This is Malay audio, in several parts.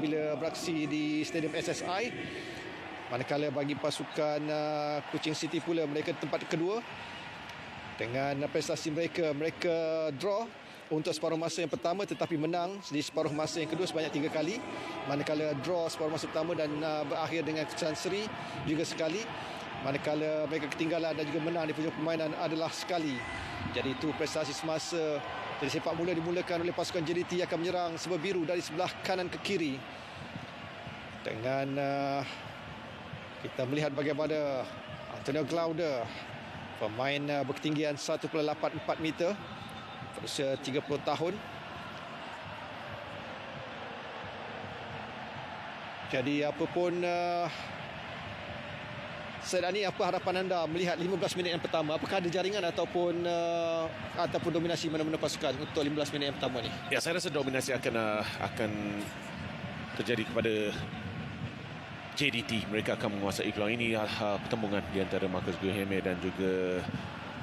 apabila beraksi di Stadium SSI. Manakala bagi pasukan Kuching City pula, mereka tempat kedua. Dengan prestasi mereka draw untuk separuh masa yang pertama tetapi menang di separuh masa yang kedua sebanyak 3 kali. Manakala draw separuh masa pertama dan berakhir dengan kesan seri juga sekali. Manakala mereka ketinggalan dan juga menang di penghujung permainan adalah sekali. Jadi itu prestasi semasa. Jadi sepak bola dimulakan oleh pasukan JDT akan menyerang seberbiru dari sebelah kanan ke kiri. Dengan kita melihat bagaimana Antonio Glaude, pemain berketinggian 1.84 meter, berusia 30 tahun. Jadi apapun Syed Ani, apa harapan anda melihat 15 minit yang pertama? Apakah ada jaringan ataupun dominasi mana-mana pasukan untuk 15 minit yang pertama ni? Ya, saya rasa dominasi akan terjadi kepada JDT. Mereka akan menguasai peluang ini. Pertembungan di antara Marcus Guilherme dan juga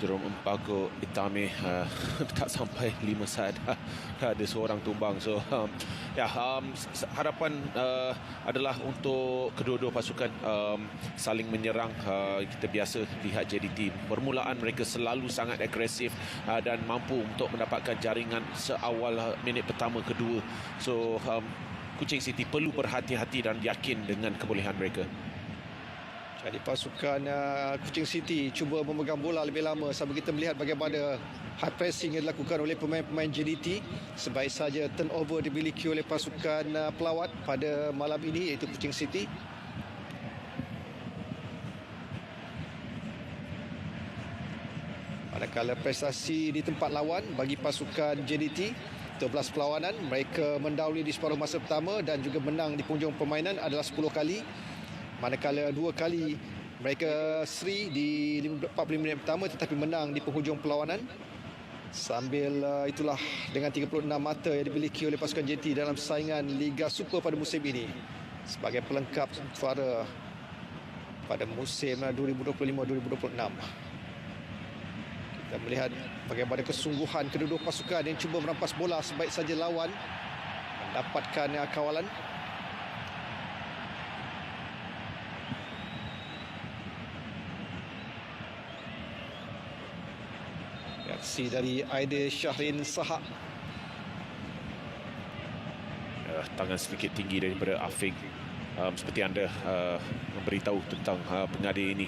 Jerome Mpago Itame, tak sampai 5 saat dah ada seorang tumbang. So harapan adalah untuk kedua-dua pasukan saling menyerang. Kita biasa lihat JDT permulaan mereka selalu sangat agresif dan mampu untuk mendapatkan jaringan seawal minit pertama kedua. So Kuching City perlu berhati-hati dan yakin dengan kebolehan mereka. Jadi pasukan Kuching City cuba memegang bola lebih lama sambil kita melihat bagaimana high pressing yang dilakukan oleh pemain-pemain JDT. Sebaik saja turnover dimiliki oleh pasukan pelawat pada malam ini, iaitu Kuching City. Manakala prestasi di tempat lawan bagi pasukan JDT, 12 perlawanan, mereka mendahului di separuh masa pertama dan juga menang di penghujung permainan adalah 10 kali. Manakala 2 kali mereka seri di 45 minit pertama tetapi menang di penghujung perlawanan. Sambil itulah dengan 36 mata yang dimiliki oleh pasukan JDT dalam saingan Liga Super pada musim ini sebagai pelengkap juara pada musim 2025-2026. Kita melihat bagaimana kesungguhan kedua-dua pasukan yang cuba merampas bola sebaik saja lawan mendapatkan kawalan. Reaksi dari Aidil Syahrin Sahak. Tangan sedikit tinggi daripada Afiq. Seperti anda memberitahu tentang pengadil ini,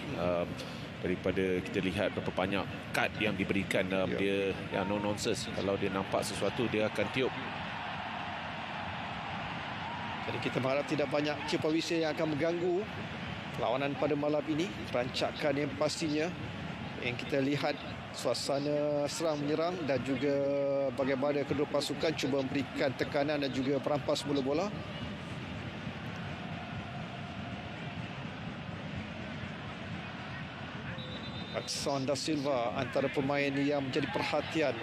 daripada kita lihat berapa banyak kad yang diberikan, dia yang no nonsense. Kalau dia nampak sesuatu, dia akan tiup. Jadi kita berharap tidak banyak ciuman whistle yang akan mengganggu perlawanan pada malam ini. Perancakan yang pastinya yang kita lihat suasana serang menyerang dan juga bagaimana kedua pasukan cuba memberikan tekanan dan juga merampas bola-bola. Axon da Silva antara pemain yang menjadi perhatian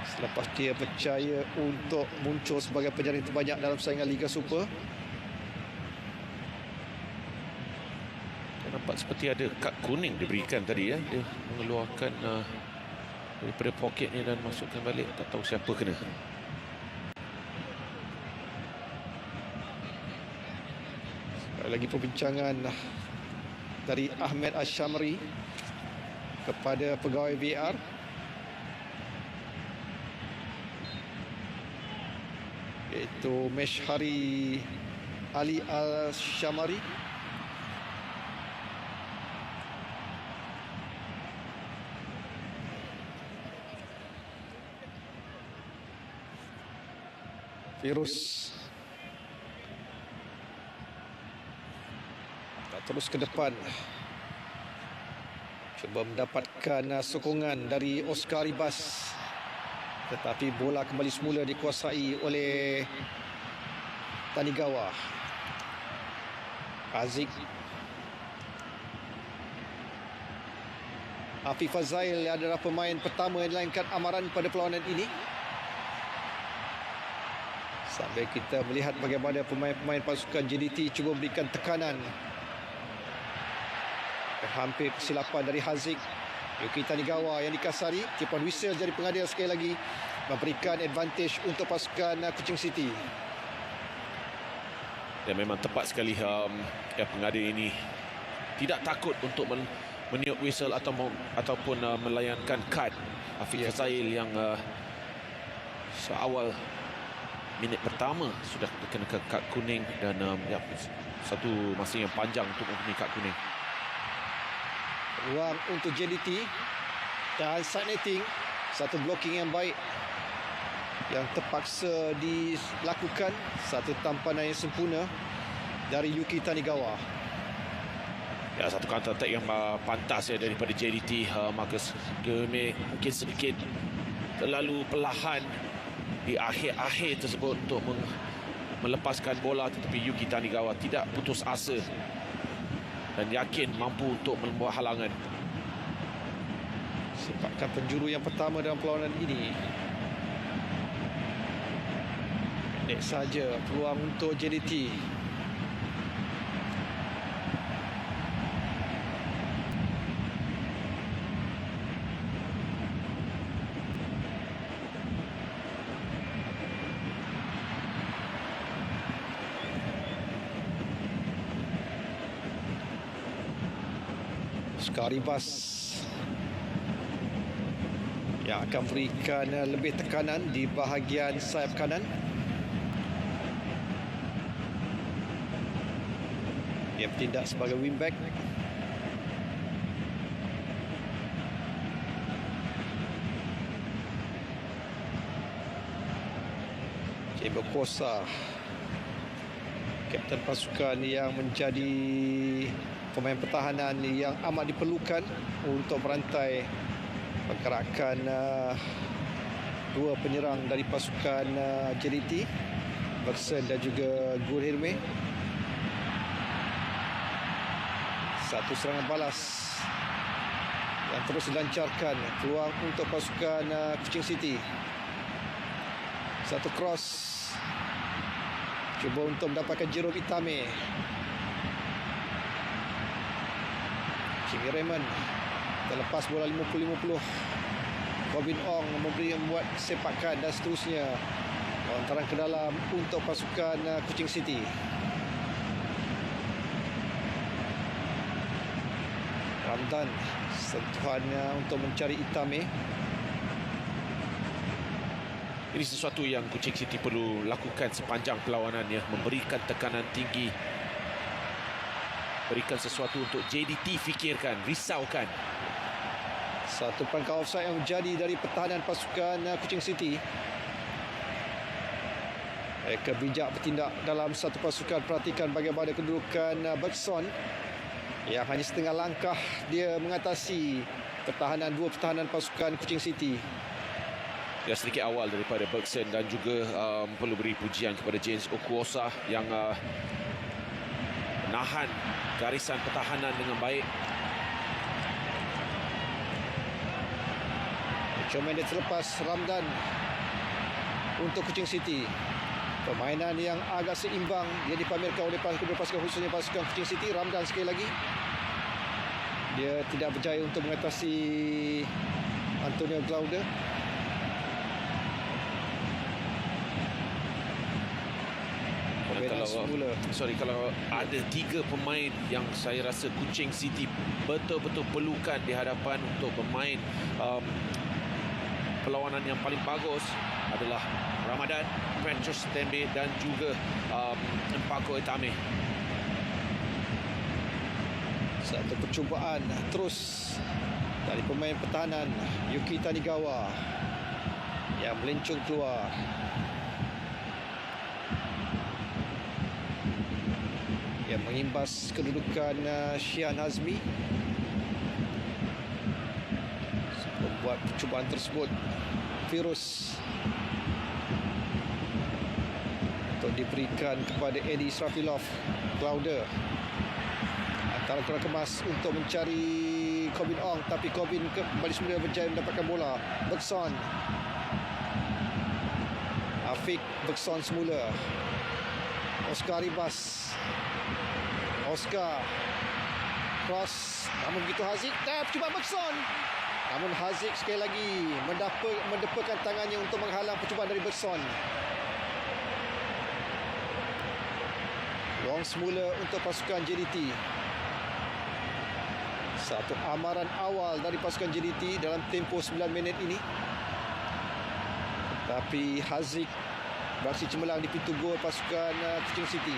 selepas dia berjaya untuk muncul sebagai penjaring terbanyak dalam saingan Liga Super. Nampak seperti ada kad kuning diberikan tadi, ya. Dia mengeluarkan daripada poket ni dan masukkan balik. Tak tahu siapa kena. Sekali lagi perbincangan dari Ahmed Ashamri kepada pegawai VR. Iaitu Meshari Ali Al-Shamari. Virus terus ke depan, cuba mendapatkan sokongan dari Oscar Ribas, tetapi bola kembali semula dikuasai oleh Tanigawa. Aziz Afif Fazail adalah pemain pertama yang dilainkan amaran pada perlawanan ini. Sambil kita melihat bagaimana pemain-pemain pasukan JDT cuba memberikan tekanan. Hampir kesilapan dari Haziq. Yuki Tanigawa yang dikasari. Ciuman whistle jadi pengadil sekali lagi, memberikan advantage untuk pasukan Kuching City. Dan memang tepat sekali pengadil ini tidak takut untuk meniup whistle ataupun melayankan kad Afiq Fazail yang seawal minit pertama sudah dikenakan kad kuning dan satu masa yang panjang untuk mempunyai kad kuning. Ruang untuk JDT dan side netting, satu blocking yang baik yang terpaksa dilakukan, satu tampanan yang sempurna dari Yuki Tanigawa. Ya, satu counter attack yang pantas ya daripada JDT. Marcus Germe mungkin sedikit terlalu perlahan di akhir-akhir tersebut untuk melepaskan bola, tetapi Yuki Tanigawa tidak putus asa dan yakin mampu untuk membuat halangan. Sepakan penjuru yang pertama dalam perlawanan ini. Pendek saja peluang untuk JDT. Skaribas yang akan berikan lebih tekanan di bahagian sayap kanan. Dia bertindak sebagai wingback. Cebo Kosa, kapten pasukan yang menjadi pemain pertahanan yang amat diperlukan untuk merantai pergerakan dua penyerang dari pasukan JDT, Bergson dan juga Gurhirme. Satu serangan balas yang terus dilancarkan, peluang untuk pasukan Kuching City. Satu cross, cuba untuk mendapatkan Jerome Itame. Jimmy Raymond terlepas bola 50-50. Robin Ong membuat sepakan dan seterusnya. Lontaran ke dalam untuk pasukan Kuching City. Ramdan sentuhannya untuk mencari Itame. Ini sesuatu yang Kuching City perlu lakukan sepanjang perlawanan ya, memberikan tekanan tinggi, berikan sesuatu untuk JDT fikirkan, risaukan. Satu perangkap offside yang menjadi dari pertahanan pasukan Kuching City. Mereka bijak bertindak dalam satu pasukan. Perhatikan bagaimana kedudukan Bergson yang hanya setengah langkah dia mengatasi dua pertahanan pasukan Kuching City. Ya, sedikit awal daripada Bergson dan juga perlu beri pujian kepada James Okuosa yang menahan garisan pertahanan dengan baik. Cuma dia terlepas Ramdan untuk Kuching City. Permainan yang agak seimbang dia dipamerkan oleh kedua pasukan, khususnya pasukan Kuching City. Ramdan sekali lagi dia tidak berjaya untuk mengatasi Antonio Glaude. Kalau ada tiga pemain yang saya rasa Kuching City betul-betul perlukan di hadapan untuk bermain perlawanan yang paling bagus adalah Ramadan, Petrus Tembe dan juga Mpako Itame. Satu percubaan terus dari pemain pertahanan Yuki Tanigawa yang melencung keluar. Yang mengimbas kedudukan Shihan Hazmi. Membuat percubaan tersebut virus untuk diberikan kepada Eddie Israfilov. Glaude antara kurang kemas untuk mencari Corbin Ong, tapi Corbin kembali semula berjaya mendapatkan bola. Bergson, Afiq Bergson semula. Oscar Ribas, Oscar cross, namun begitu Haziq dan percubaan Bergson. Namun Haziq sekali lagi mendepakan tangannya untuk menghalang percubaan dari Bergson. peluang semula untuk pasukan JDT. Satu amaran awal dari pasukan JDT dalam tempoh 9 minit ini. Tapi Haziq beraksi cemerlang di pintu gol pasukan Kuching City.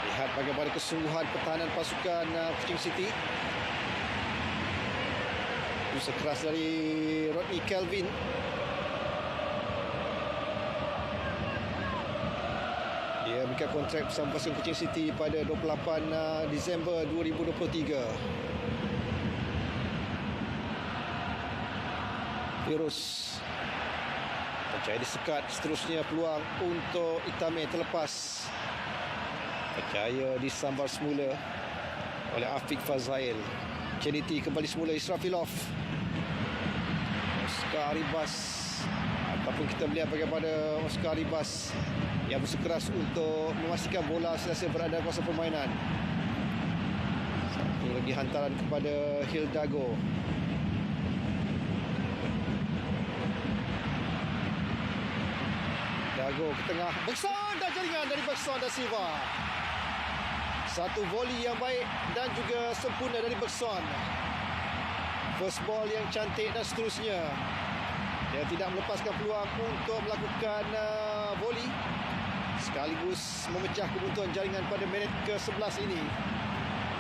Lihat bagaimana kesungguhan pertahanan pasukan Kuching City. Usaha keras dari Rodney Kelvin. Dia mengikat kontrak bersama pasukan Kuching City pada 28 Disember 2023. Virus percaya disekat, seterusnya peluang untuk Itame terlepas. Percaya disambar semula oleh Afiq Fazail. JDT kembali semula Israfilov. Oscar Ribas, ataupun kita melihat bagaimana Oscar Ribas yang bersikeras untuk memastikan bola sentiasa berada dalam kawasan permainan. Satu lagi hantaran kepada Hildago. Dago ke tengah, Bergson dan jaringan dari Bergson dan Silva. Satu volley yang baik dan juga sempurna dari Bergson. First ball yang cantik dan seterusnya. Dia tidak melepaskan peluang untuk melakukan volley, sekaligus memecah kebuntuan jaringan pada minit ke-11 ini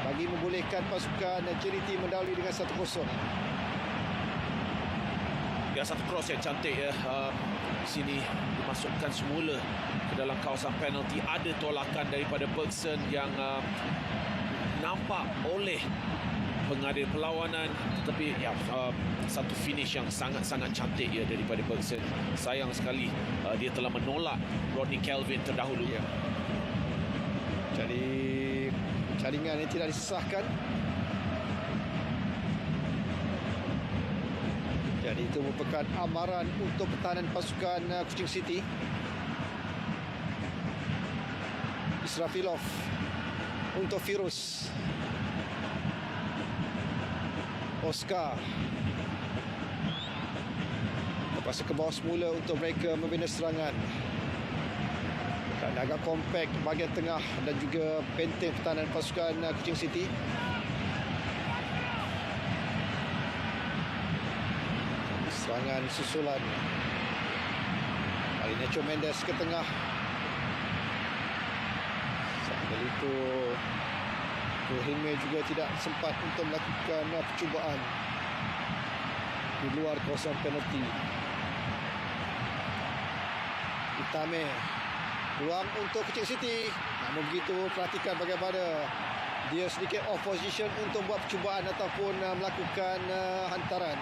bagi membolehkan pasukan JDT mendahului dengan 1-0. Ya, satu cross yang cantik ya. Sini dimasukkan semula ke dalam kawasan penalti. Ada tolakan daripada Bergson yang nampak oleh pengadil perlawanan, tetapi ya, satu finish yang sangat-sangat cantik ya daripada Bergson. Sayang sekali dia telah menolak Rodney Kelvin terdahulu. Ya. Jadi jaringan yang tidak disesahkan. Jadi itu merupakan amaran untuk pertahanan pasukan Kuching City. Israfilov untuk Firuz. Oscar lepas ke bawah semula untuk mereka membina serangan. Dan agak kompak bahagian tengah dan juga benteng pertahanan pasukan Kuching City. Serangan susulan. Kali Nacho Mendes ke tengah. Sambil itu Kohime juga tidak sempat untuk melakukan percubaan di luar kawasan penalti. Itame, peluang untuk Kuching City. Namun begitu, perhatikan bagaimana dia sedikit off position untuk buat percubaan ataupun melakukan hantaran.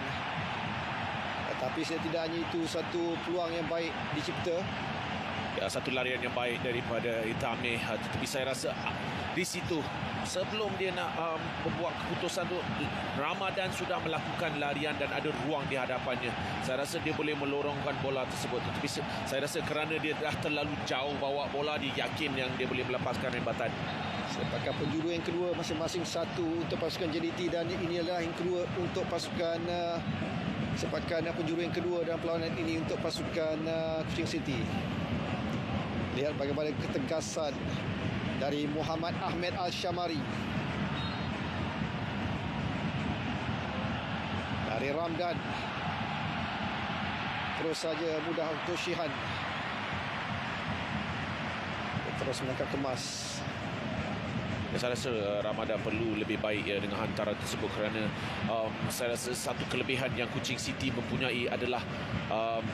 Tetapi tidak hanya itu, satu peluang yang baik dicipta. Ya, satu larian yang baik daripada Itame. Tetapi saya rasa di situ sebelum dia nak membuat keputusan tu, Ramadan sudah melakukan larian dan ada ruang di hadapannya. Saya rasa dia boleh melorongkan bola tersebut. Tetapi saya rasa kerana dia dah terlalu jauh bawa bola, dia yakin yang dia boleh melepaskan rembatan. Sepakat penjuru yang kedua, masing-masing satu untuk pasukan JDT, dan inilah yang kedua untuk pasukan sepakan penjuru yang kedua dalam perlawanan ini untuk pasukan Kuching City. Lihat bagaimana ketegasan dari Muhammad Ahmed Al-Shamari. Dari Ramdan. Terus saja mudah untuk Shihan. Terus menangkap kemas. Saya rasa Ramadan perlu lebih baik ya dengan hantaran tersebut, kerana saya rasa satu kelebihan yang Kuching City mempunyai adalah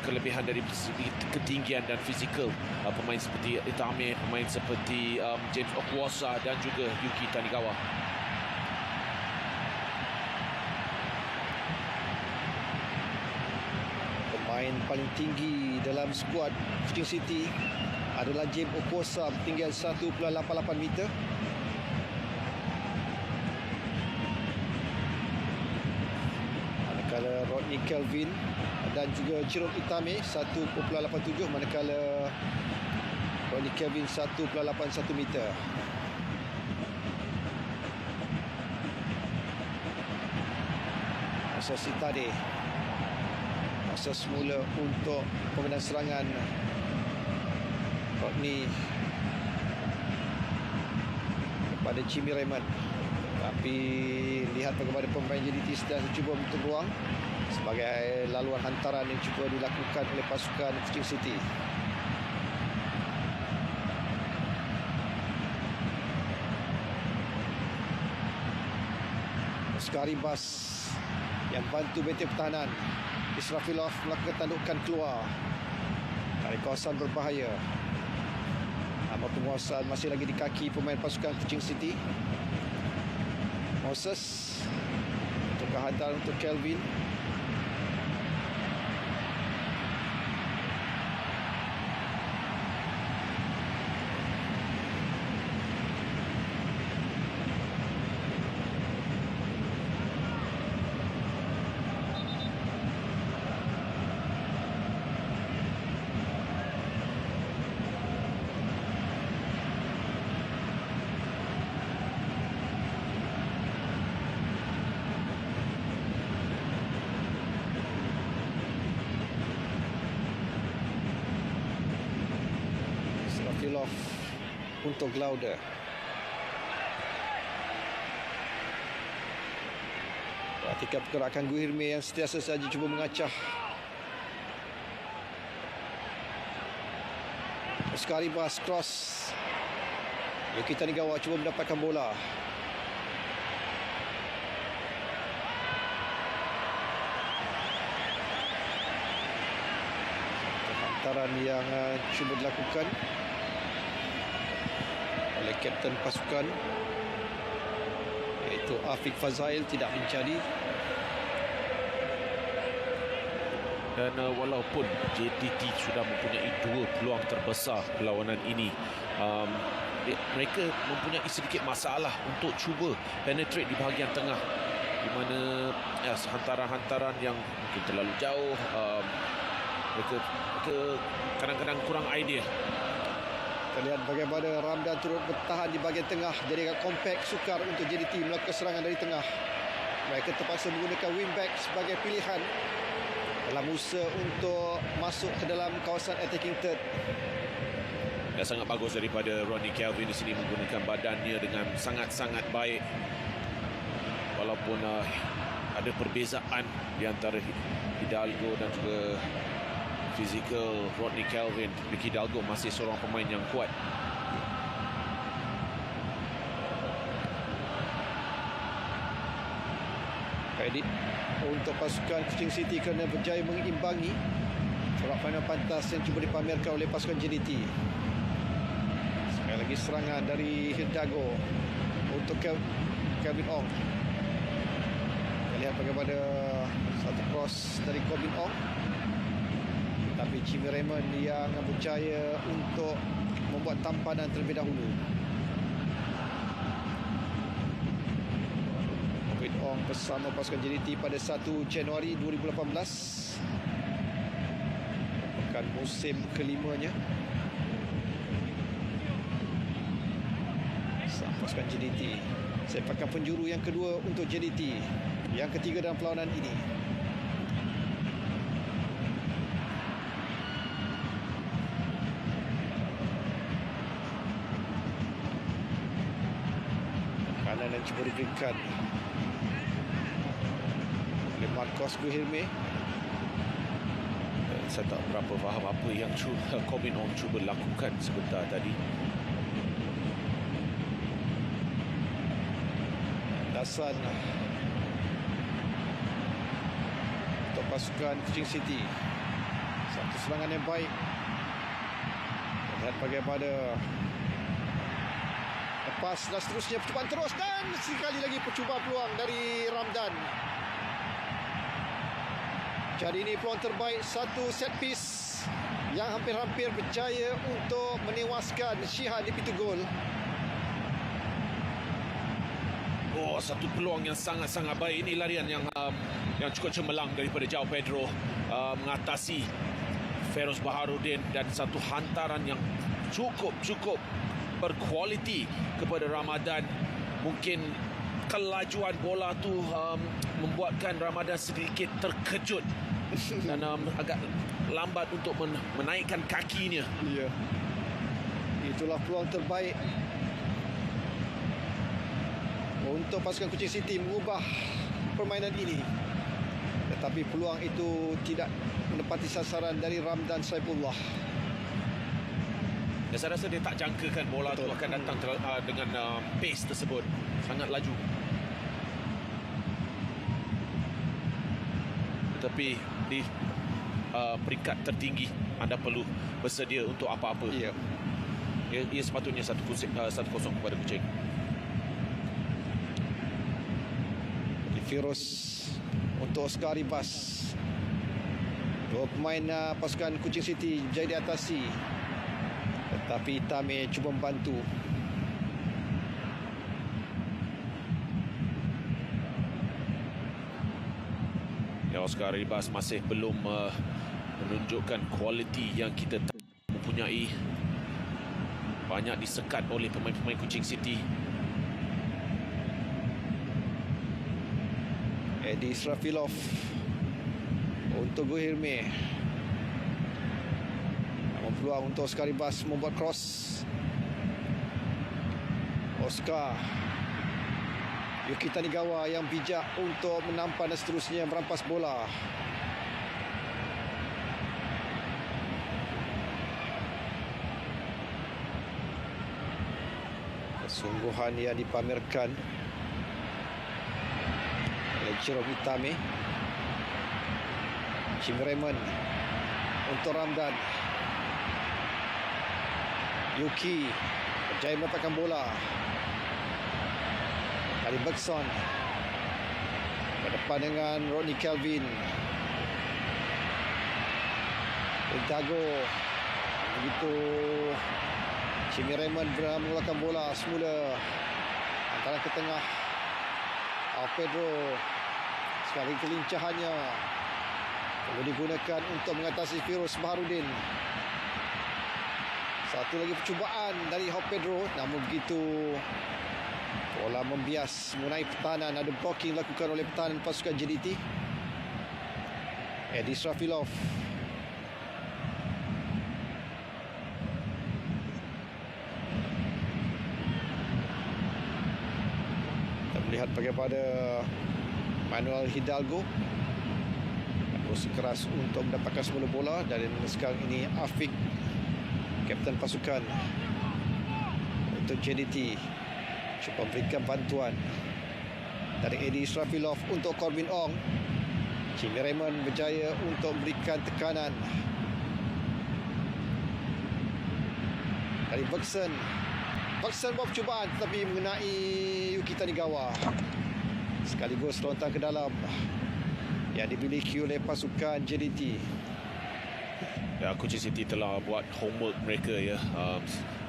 kelebihan dari segi ketinggian dan fizikal pemain seperti Itame, pemain seperti James Okwasa dan juga Yuki Tanigawa. Pemain paling tinggi dalam skuad Kuching City adalah James Okwasa, ketinggian 1.88 meter. Manakala Rodney Kelvin dan juga Jerome Itame 1.87, manakala Rodney Kelvin 1.81 meter. Sociedade. Masa semula untuk pemenang serangan Rodney kepada Jimmy Raymond. Tapi lihat bagaimana pemain JDT sedang cuba menutup ruang sebagai laluan hantaran yang cuba dilakukan oleh pasukan Kuching City. Oscar Ribas yang bantu benteng pertahanan. Israfilov melakukan tandukan keluar dari kawasan berbahaya. Nama penguasaan masih lagi di kaki pemain pasukan Kuching City. Moses untuk hantaran untuk Kelvin. Israfilov untuk Glaude. Perhatikan pergerakan Guilherme yang sentiasa saja cuba mengacah. Oscar Ribas cross. Yuki Tanigawa cuba mendapatkan bola. Hantaran yang cuba dilakukan oleh kapten pasukan iaitu Afiq Fazail tidak menjadi. Dan walaupun JDT sudah mempunyai 2 peluang terbesar perlawanan ini, mereka mempunyai sedikit masalah untuk cuba penetrate di bahagian tengah, di mana hantaran-hantaran yang mungkin terlalu jauh, mereka kadang-kadang kurang idea. Terlihat bagaimana Ramdan turut bertahan di bahagian tengah, jadi agak kompak, sukar untuk JDT melakukan serangan dari tengah. Mereka terpaksa menggunakan wingback sebagai pilihan dalam usaha untuk masuk ke dalam kawasan attacking third. Ya, sangat bagus daripada Rodney Kelvin di sini menggunakan badannya dengan sangat-sangat baik. Walaupun ada perbezaan di antara Hidalgo dan juga fizikal Rodney Kelvin, Ricky Hidalgo masih seorang pemain yang kuat. Kredit untuk pasukan Kuching City kerana berjaya mengimbangi corak permainan pantas yang cuba dipamerkan oleh pasukan JDT. Sekali lagi serangan dari Hidalgo untuk Kelvin Ong. Kita lihat bagaimana satu cross dari Kelvin Ong, tapi Jimmy Raymond yang berjaya untuk membuat tampanan terlebih dahulu. Kelvin Ong bersama pasukan JDT pada 1 Januari 2018. Bukan musim kelimanya bersama pasukan JDT. Sepakan penjuru yang kedua untuk JDT, yang ketiga dalam perlawanan ini. Kanan yang cuba diberikan oleh Marcos Guilherme. Saya tak berapa faham apa yang Kelvin Ong cuba lakukan sebentar tadi. Landasan untuk pasukan Kuching City. Satu serangan yang baik. Lihat bagaimana lepas dan seterusnya percubaan terus, dan sekali lagi percubaan peluang dari Ramdan. Jadi ini peluang terbaik, satu set piece yang hampir-hampir berjaya untuk menewaskan Shihan di pintu gol. Oh, satu peluang yang sangat-sangat baik. Ini larian yang cukup cemerlang daripada João Pedro, mengatasi Feroz Baharudin, dan satu hantaran yang cukup berkualiti kepada Ramadan. Mungkin kelajuan bola tu membuatkan Ramadan sedikit terkejut dan agak lambat untuk menaikkan kakinya. Ya. Itulah peluang terbaik untuk pasukan Kuching City mengubah permainan ini. Tetapi peluang itu tidak menepati sasaran dari Ramdan Saifullah. Dan saya rasa dia tak jangkakan bola tu akan datang dengan pace tersebut. Sangat laju. Tetapi di peringkat tertinggi anda perlu bersedia untuk apa-apa. Ya. Ia sepatutnya 1-0 kepada Kuching. Firuz untuk Oscar Ribas. Dua pemain pasukan Kuching City berjaya diatasi. Tetapi Itame cuba membantu. Ya, Oscar Ribas masih belum menunjukkan kualiti yang kita mempunyai. Banyak disekat oleh pemain-pemain Kuching City. Edi Israfilov untuk Guhirme. Peluang untuk Oscar Ribas membuat cross. Oscar. Yuki Tanigawa yang bijak untuk menampan dan seterusnya merampas bola. Kesungguhan yang dipamerkan oleh Jerome Itame. Jim Raymond untuk Ramdan. Yuki berjaya mendapatkan bola. Kali Bergson berdepan dengan Rodney Kelvin. Dago. Begitu Jimmy Raymond mengeluarkan bola semula antara ke tengah. Pedro sekali kelincahannya perlu digunakan untuk mengatasi Firuz Baharudin. Satu lagi percubaan dari Pedro, namun begitu bola membias mengenai pertahanan. Ada blocking dilakukan oleh pertahanan pasukan JDT. Edi Israfilov. Kita melihat bagaimana Manuel Hidalgo berusaha keras untuk mendapatkan semula bola. Dan sekarang ini Afiq, kapten pasukan untuk JDT, cuba memberikan bantuan dari Edi Israfilov untuk Corbin Ong. Jimmy Raymond berjaya untuk memberikan tekanan dari Bergson. Bergson buat percubaan tetapi mengenai Yuki Tanigawa. Sekaligus lontar ke dalam yang dimiliki oleh pasukan JDT. Ya, Kuching City telah buat homework mereka ya.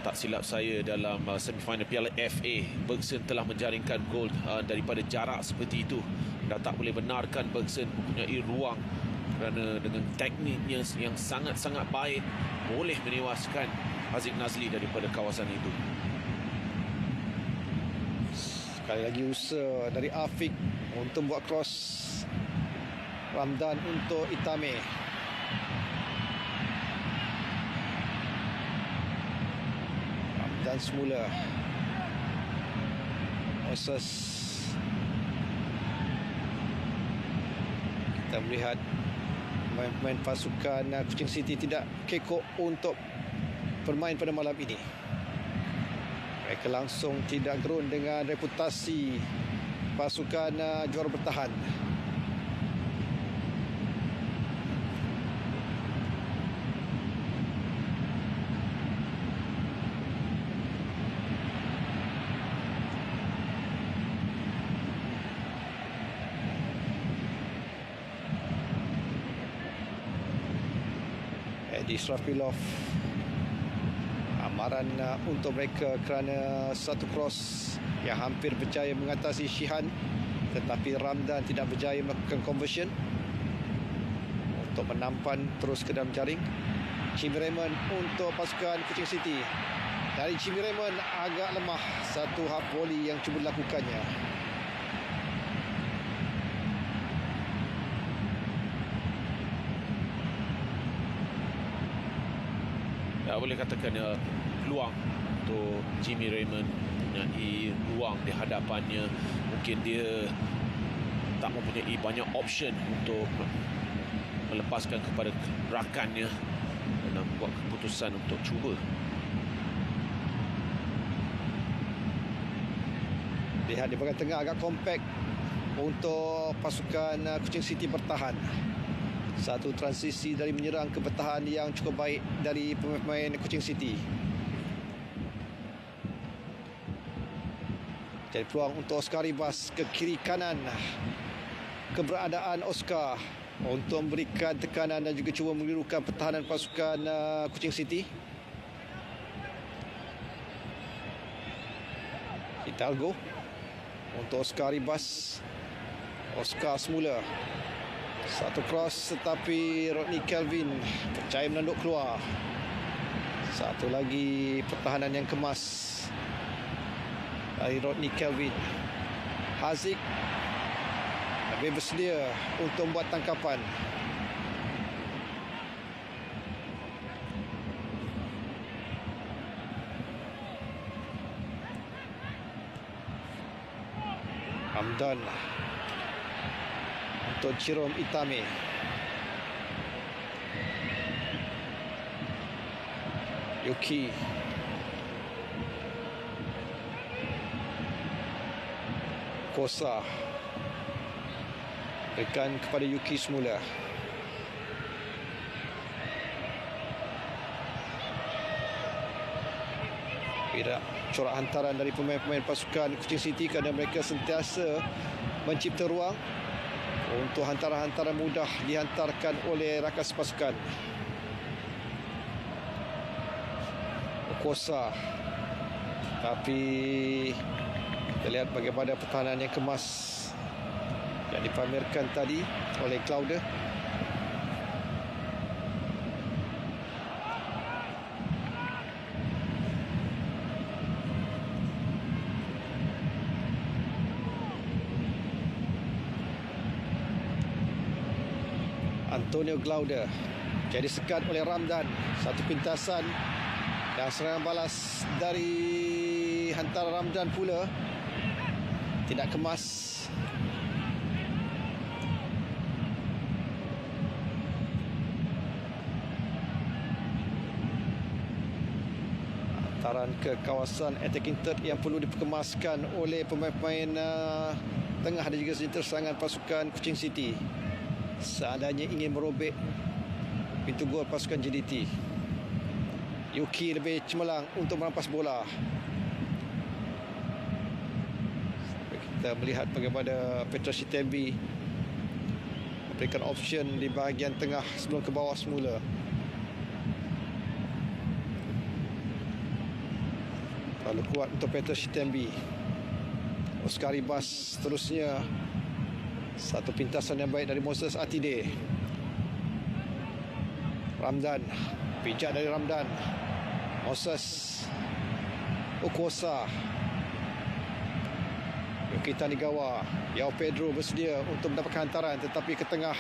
Tak silap saya dalam semifinal Piala FA, Bergson telah menjaringkan gol daripada jarak seperti itu. Dan tak boleh benarkan Bergson mempunyai ruang kerana dengan tekniknya yang sangat-sangat baik boleh menewaskan Haziq Nazli daripada kawasan itu. Sekali lagi usaha dari Afiq untuk buat cross. Ramdan untuk Itame. Dan semula Moses. Kita melihat pemain pasukan Kuching City tidak kekok untuk bermain pada malam ini. Mereka langsung tidak gerun dengan reputasi pasukan juara bertahan. Edi Israfilov. Amaran untuk mereka kerana satu cross yang hampir berjaya mengatasi Shihan, tetapi Ramdan tidak berjaya melakukan conversion untuk menampan terus ke dalam jaring. Jimmy Raymond untuk pasukan Kuching City. Dari Jimmy Raymond agak lemah satu half volley yang cuba dilakukannya. boleh katakan peluang untuk Jimmy Raymond, mempunyai ruang di hadapannya. Mungkin dia tak mempunyai banyak option untuk melepaskan kepada rakannya dan buat keputusan untuk cuba. Lihat di bahagian tengah agak kompak untuk pasukan Kuching City bertahan. Satu transisi dari menyerang ke bertahan yang cukup baik dari pemain Kuching City. Jadi peluang untuk Oscar Ribas ke kiri kanan. Keberadaan Oscar untuk memberikan tekanan dan juga cuba mengelirukan pertahanan pasukan Kuching City. Hidalgo untuk Oscar Ribas. Oscar semula. Satu cross tetapi Rodney Kelvin percaya menanduk keluar. Satu lagi pertahanan yang kemas dari Rodney Kelvin. Haziq lebih bersedia untuk membuat tangkapan. Hamdan untuk Jerome Itame. Yuki. Kosa. Berikan kepada Yuki semula. Tidak corak hantaran dari pemain-pemain pasukan Kuching City kerana mereka sentiasa mencipta ruang untuk hantaran-hantaran mudah dihantarkan oleh rakan sepasukan. Kosa. Tapi kita lihat bagaimana pertahanan yang kemas yang dipamerkan tadi oleh Claude. Antonio Glaude jadi sekat oleh Ramdan. Satu pintasan dan serangan balas dari hantaran Ramdan pula tidak kemas. Hantaran ke kawasan attacking third yang perlu diperkemaskan oleh pemain-pemain tengah dan juga senjata serangan pasukan Kuching City seandainya ingin merobek pintu gol pasukan JDT. Yuki lebih cemerlang untuk merampas bola. Kita melihat bagaimana Petra Shitembi memberikan option di bahagian tengah sebelum ke bawah semula. Lalu kuat untuk Petra Shitembi. Oscar Ribas seterusnya. Satu pintasan yang baik dari Moses Atide. Ramdan. Pijak dari Ramdan. Moses. Okosa. Yuki Tanigawa. Yao Pedro bersedia untuk mendapatkan hantaran tetapi ke tengah.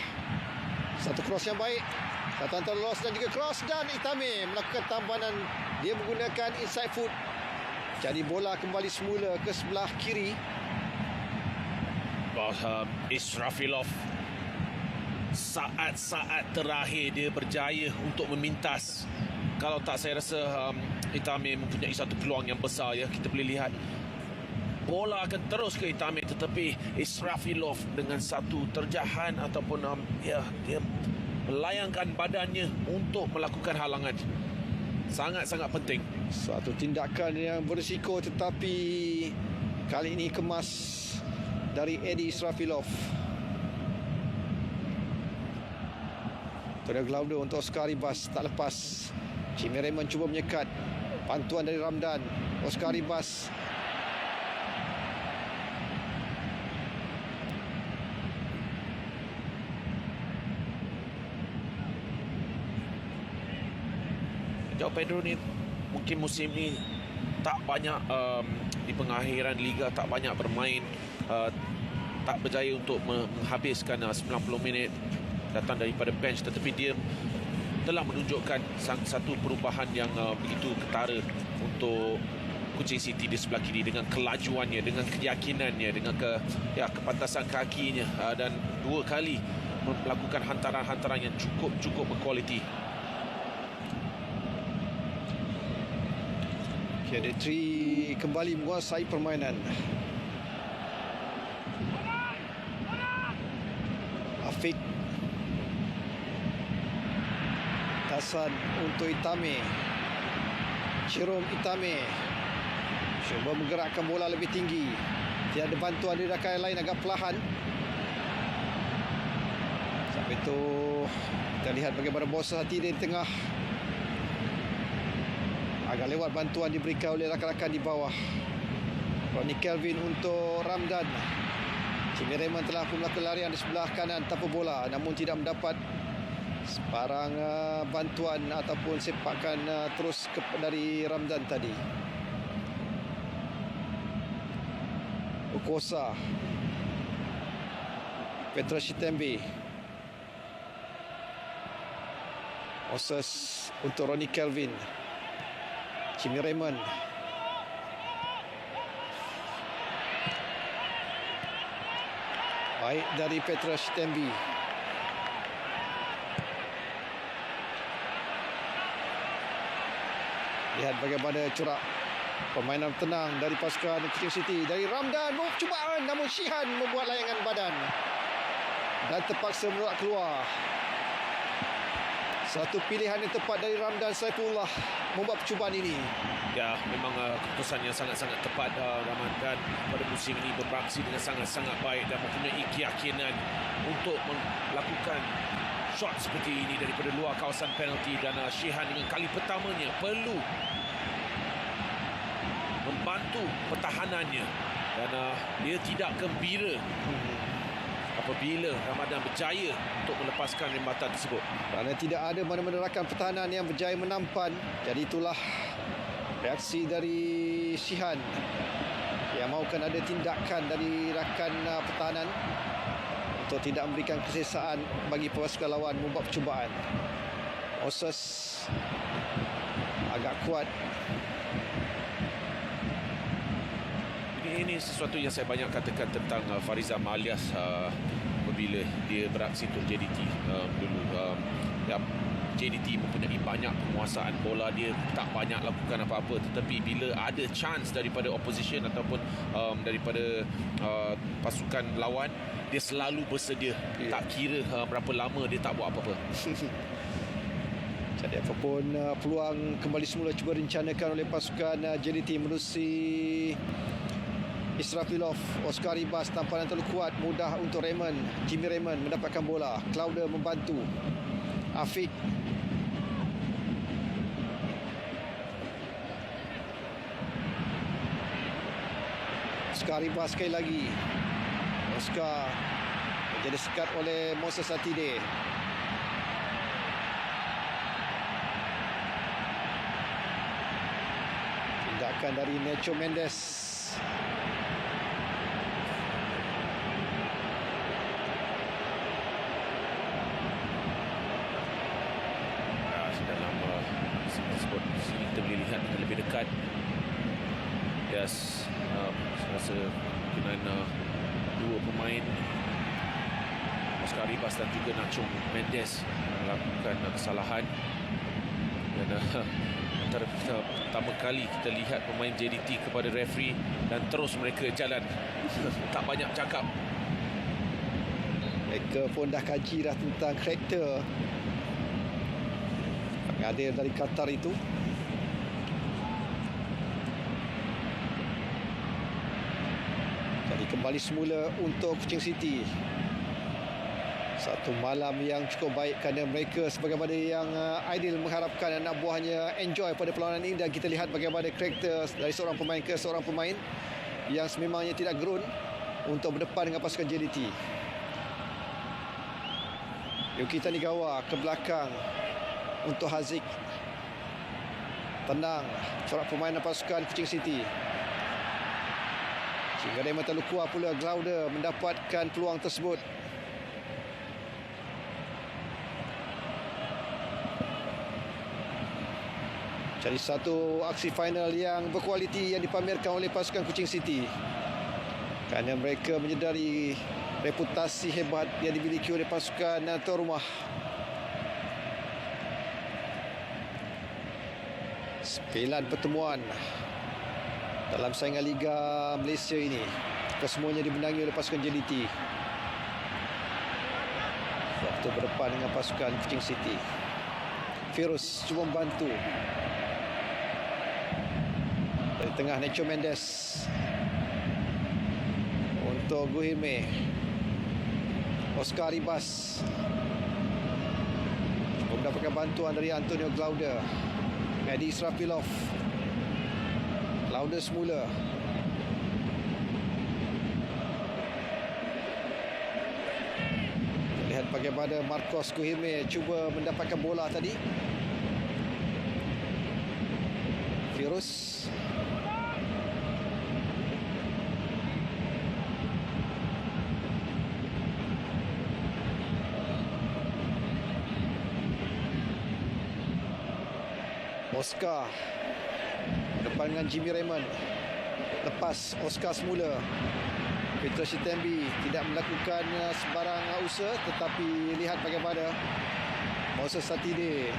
Satu cross yang baik. Satu hantaran loss dan juga cross dan Itame melakukan tampanan. Dia menggunakan inside foot. Jadi bola kembali semula ke sebelah kiri. Israfilov saat-saat terakhir dia berjaya untuk memintas. Kalau tak, saya rasa Itame mempunyai satu peluang yang besar ya. Kita boleh lihat bola akan terus ke Itame tetapi Israfilov dengan satu terjahan ataupun dia melayangkan badannya untuk melakukan halangan. Sangat-sangat penting. Satu tindakan yang berisiko tetapi kali ini kemas dari Eddie Israfilov. Antonio Glaude untuk Oscar Ribas tak lepas. Jimmy Raymond cuba menyekat. Bantuan dari Ramdan. Oscar Ribas. João Pedro ni mungkin musim ni tak banyak di pengakhiran liga tak banyak bermain, tak berjaya untuk menghabiskan 90 minit datang daripada bench, tetapi dia telah menunjukkan satu perubahan yang begitu ketara untuk Kuching City di sebelah kiri, dengan kelajuannya, dengan keyakinannya, dengan kepantasan kakinya, dan 2 kali melakukan hantaran-hantaran yang cukup berkualiti. Ada Tri kembali menguasai permainan. Afiq, tasan untuk Itame. Jerome Itame cuba menggerakkan bola lebih tinggi. Tiada bantuan dari rakan lain, agak perlahan. Sampai itu kita lihat bagaimana bos hati di tengah. Agak lewat bantuan diberikan oleh rakan-rakan di bawah. Ronnie Kelvin untuk Ramdan. Jimmy Raymond telah pun melakukan larian di sebelah kanan tanpa bola, namun tidak mendapat sebarang bantuan ataupun sepakan terus dari Ramdan tadi. Ukosa, Petra Shitembe, Moses untuk Ronnie Kelvin. Jimmy Raymond. Baik dari Petra Shitembe. Lihat bagaimana corak permainan tenang dari pasukan Kuching City. Dari Ramdan, cubaan, namun Shihan membuat layangan badan dan terpaksa menolak keluar. Satu pilihan yang tepat dari Ramdan Saifullah membuat percubaan ini. Ya, memang keputusan yang sangat-sangat tepat. Ramadan pada musim ini beraksi dengan sangat-sangat baik dan mempunyai keyakinan untuk melakukan shot seperti ini daripada luar kawasan penalti. Dan Shihan dengan kali pertamanya perlu membantu pertahanannya, dan dia tidak gembira apabila Ramadan berjaya untuk melepaskan rembatan tersebut. Kerana tidak ada mana-mana rakan pertahanan yang berjaya menampan. Jadi itulah reaksi dari Shihan yang mahukan ada tindakan dari rakan pertahanan untuk tidak memberikan kesesaan bagi pasukan lawan membuat percubaan. Moses agak kuat. Ini sesuatu yang saya banyak katakan tentang Farizam alias apabila dia beraksi untuk JDT dulu. JDT mempunyai banyak penguasaan bola, dia tak banyak lakukan apa-apa, tetapi bila ada chance daripada opposition ataupun daripada pasukan lawan, dia selalu bersedia. Tak kira berapa lama dia tak buat apa-apa. Jadi apapun peluang kembali semula cuba rencanakan oleh pasukan JDT menerusi Israfilov. Oscar Ribas tamparan terlalu kuat, mudah untuk Raymond. Jimmy Raymond mendapatkan bola. Claude membantu. Afiq. Oscar Ribas sekali lagi. Oscar menjadi sekat oleh Moses Atide. Tindakan dari Nacho Mendes. Sini kita boleh lihat dengan lebih dekat. Yes, saya rasa kemungkinan dua pemain Oscar Ribas dan juga Nacho Mendes melakukan kesalahan. Dan antara pertama kali kita lihat pemain JDT kepada referee dan terus mereka jalan. Tak banyak cakap. Mereka pun dah kaji dah tentang karakter pengadil dari Qatar itu. Jadi kembali semula untuk Kuching City. Satu malam yang cukup baik kerana mereka sebagaimana yang Aidil mengharapkan anak buahnya enjoy pada perlawanan ini, dan kita lihat bagaimana karakter dari seorang pemain ke seorang pemain yang sememangnya tidak gerun untuk berdepan dengan pasukan JDT. Yuki Tanigawa ke belakang untuk Haziq. Tenang corak permainan pasukan Kuching City. Sehingga dia terlalu kuat pula Glaude mendapatkan peluang tersebut. Jadi satu aksi final yang berkualiti yang dipamerkan oleh pasukan Kuching City. Kerana mereka menyedari reputasi hebat yang dimiliki oleh pasukan tuan rumah. 9 pertemuan dalam saingan Liga Malaysia ini, kesemuanya dimenangi oleh pasukan JDT. Waktu berdepan dengan pasukan Kuching City. Firuz cuba membantu. Dari tengah Nacho Mendes untuk Guhime. Oscar Ribas cuba mendapatkan bantuan dari Antonio Glaude. Edi Israfilov. Glaude semula. Lihat bagaimana Marcos Guhime cuba mendapatkan bola tadi. Firuz. Oscar depan dengan Jimmy Raymond. Lepas Oscar semula. Peter Shitembi tidak melakukan sebarang usaha, tetapi lihat bagaimana Moses Satide,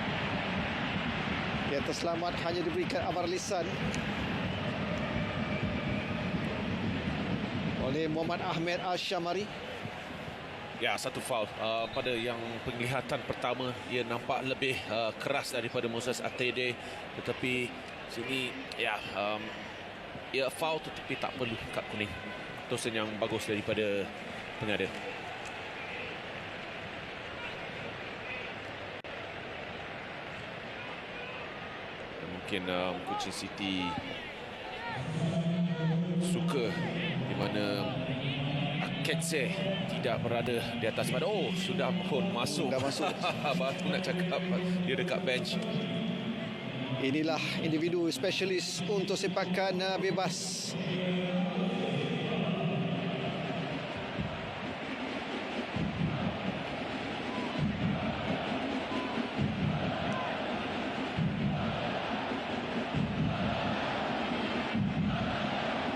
dia terselamat, hanya diberikan amar lisan oleh Muhammad Ahmed Al-Shamari. Ya, satu foul pada yang penglihatan pertama dia nampak lebih keras daripada Moses Atede, tetapi sini ya foul tetapi tak perlu kad kuning. Tosen yang bagus daripada pengada. Mungkin Kuching City suka di mana Ketse tidak berada di atas pada. Oh, sudah pun masuk. Sudah masuk. Baru nak cakap dia dekat bench. Inilah individu spesialis untuk sepakan bebas.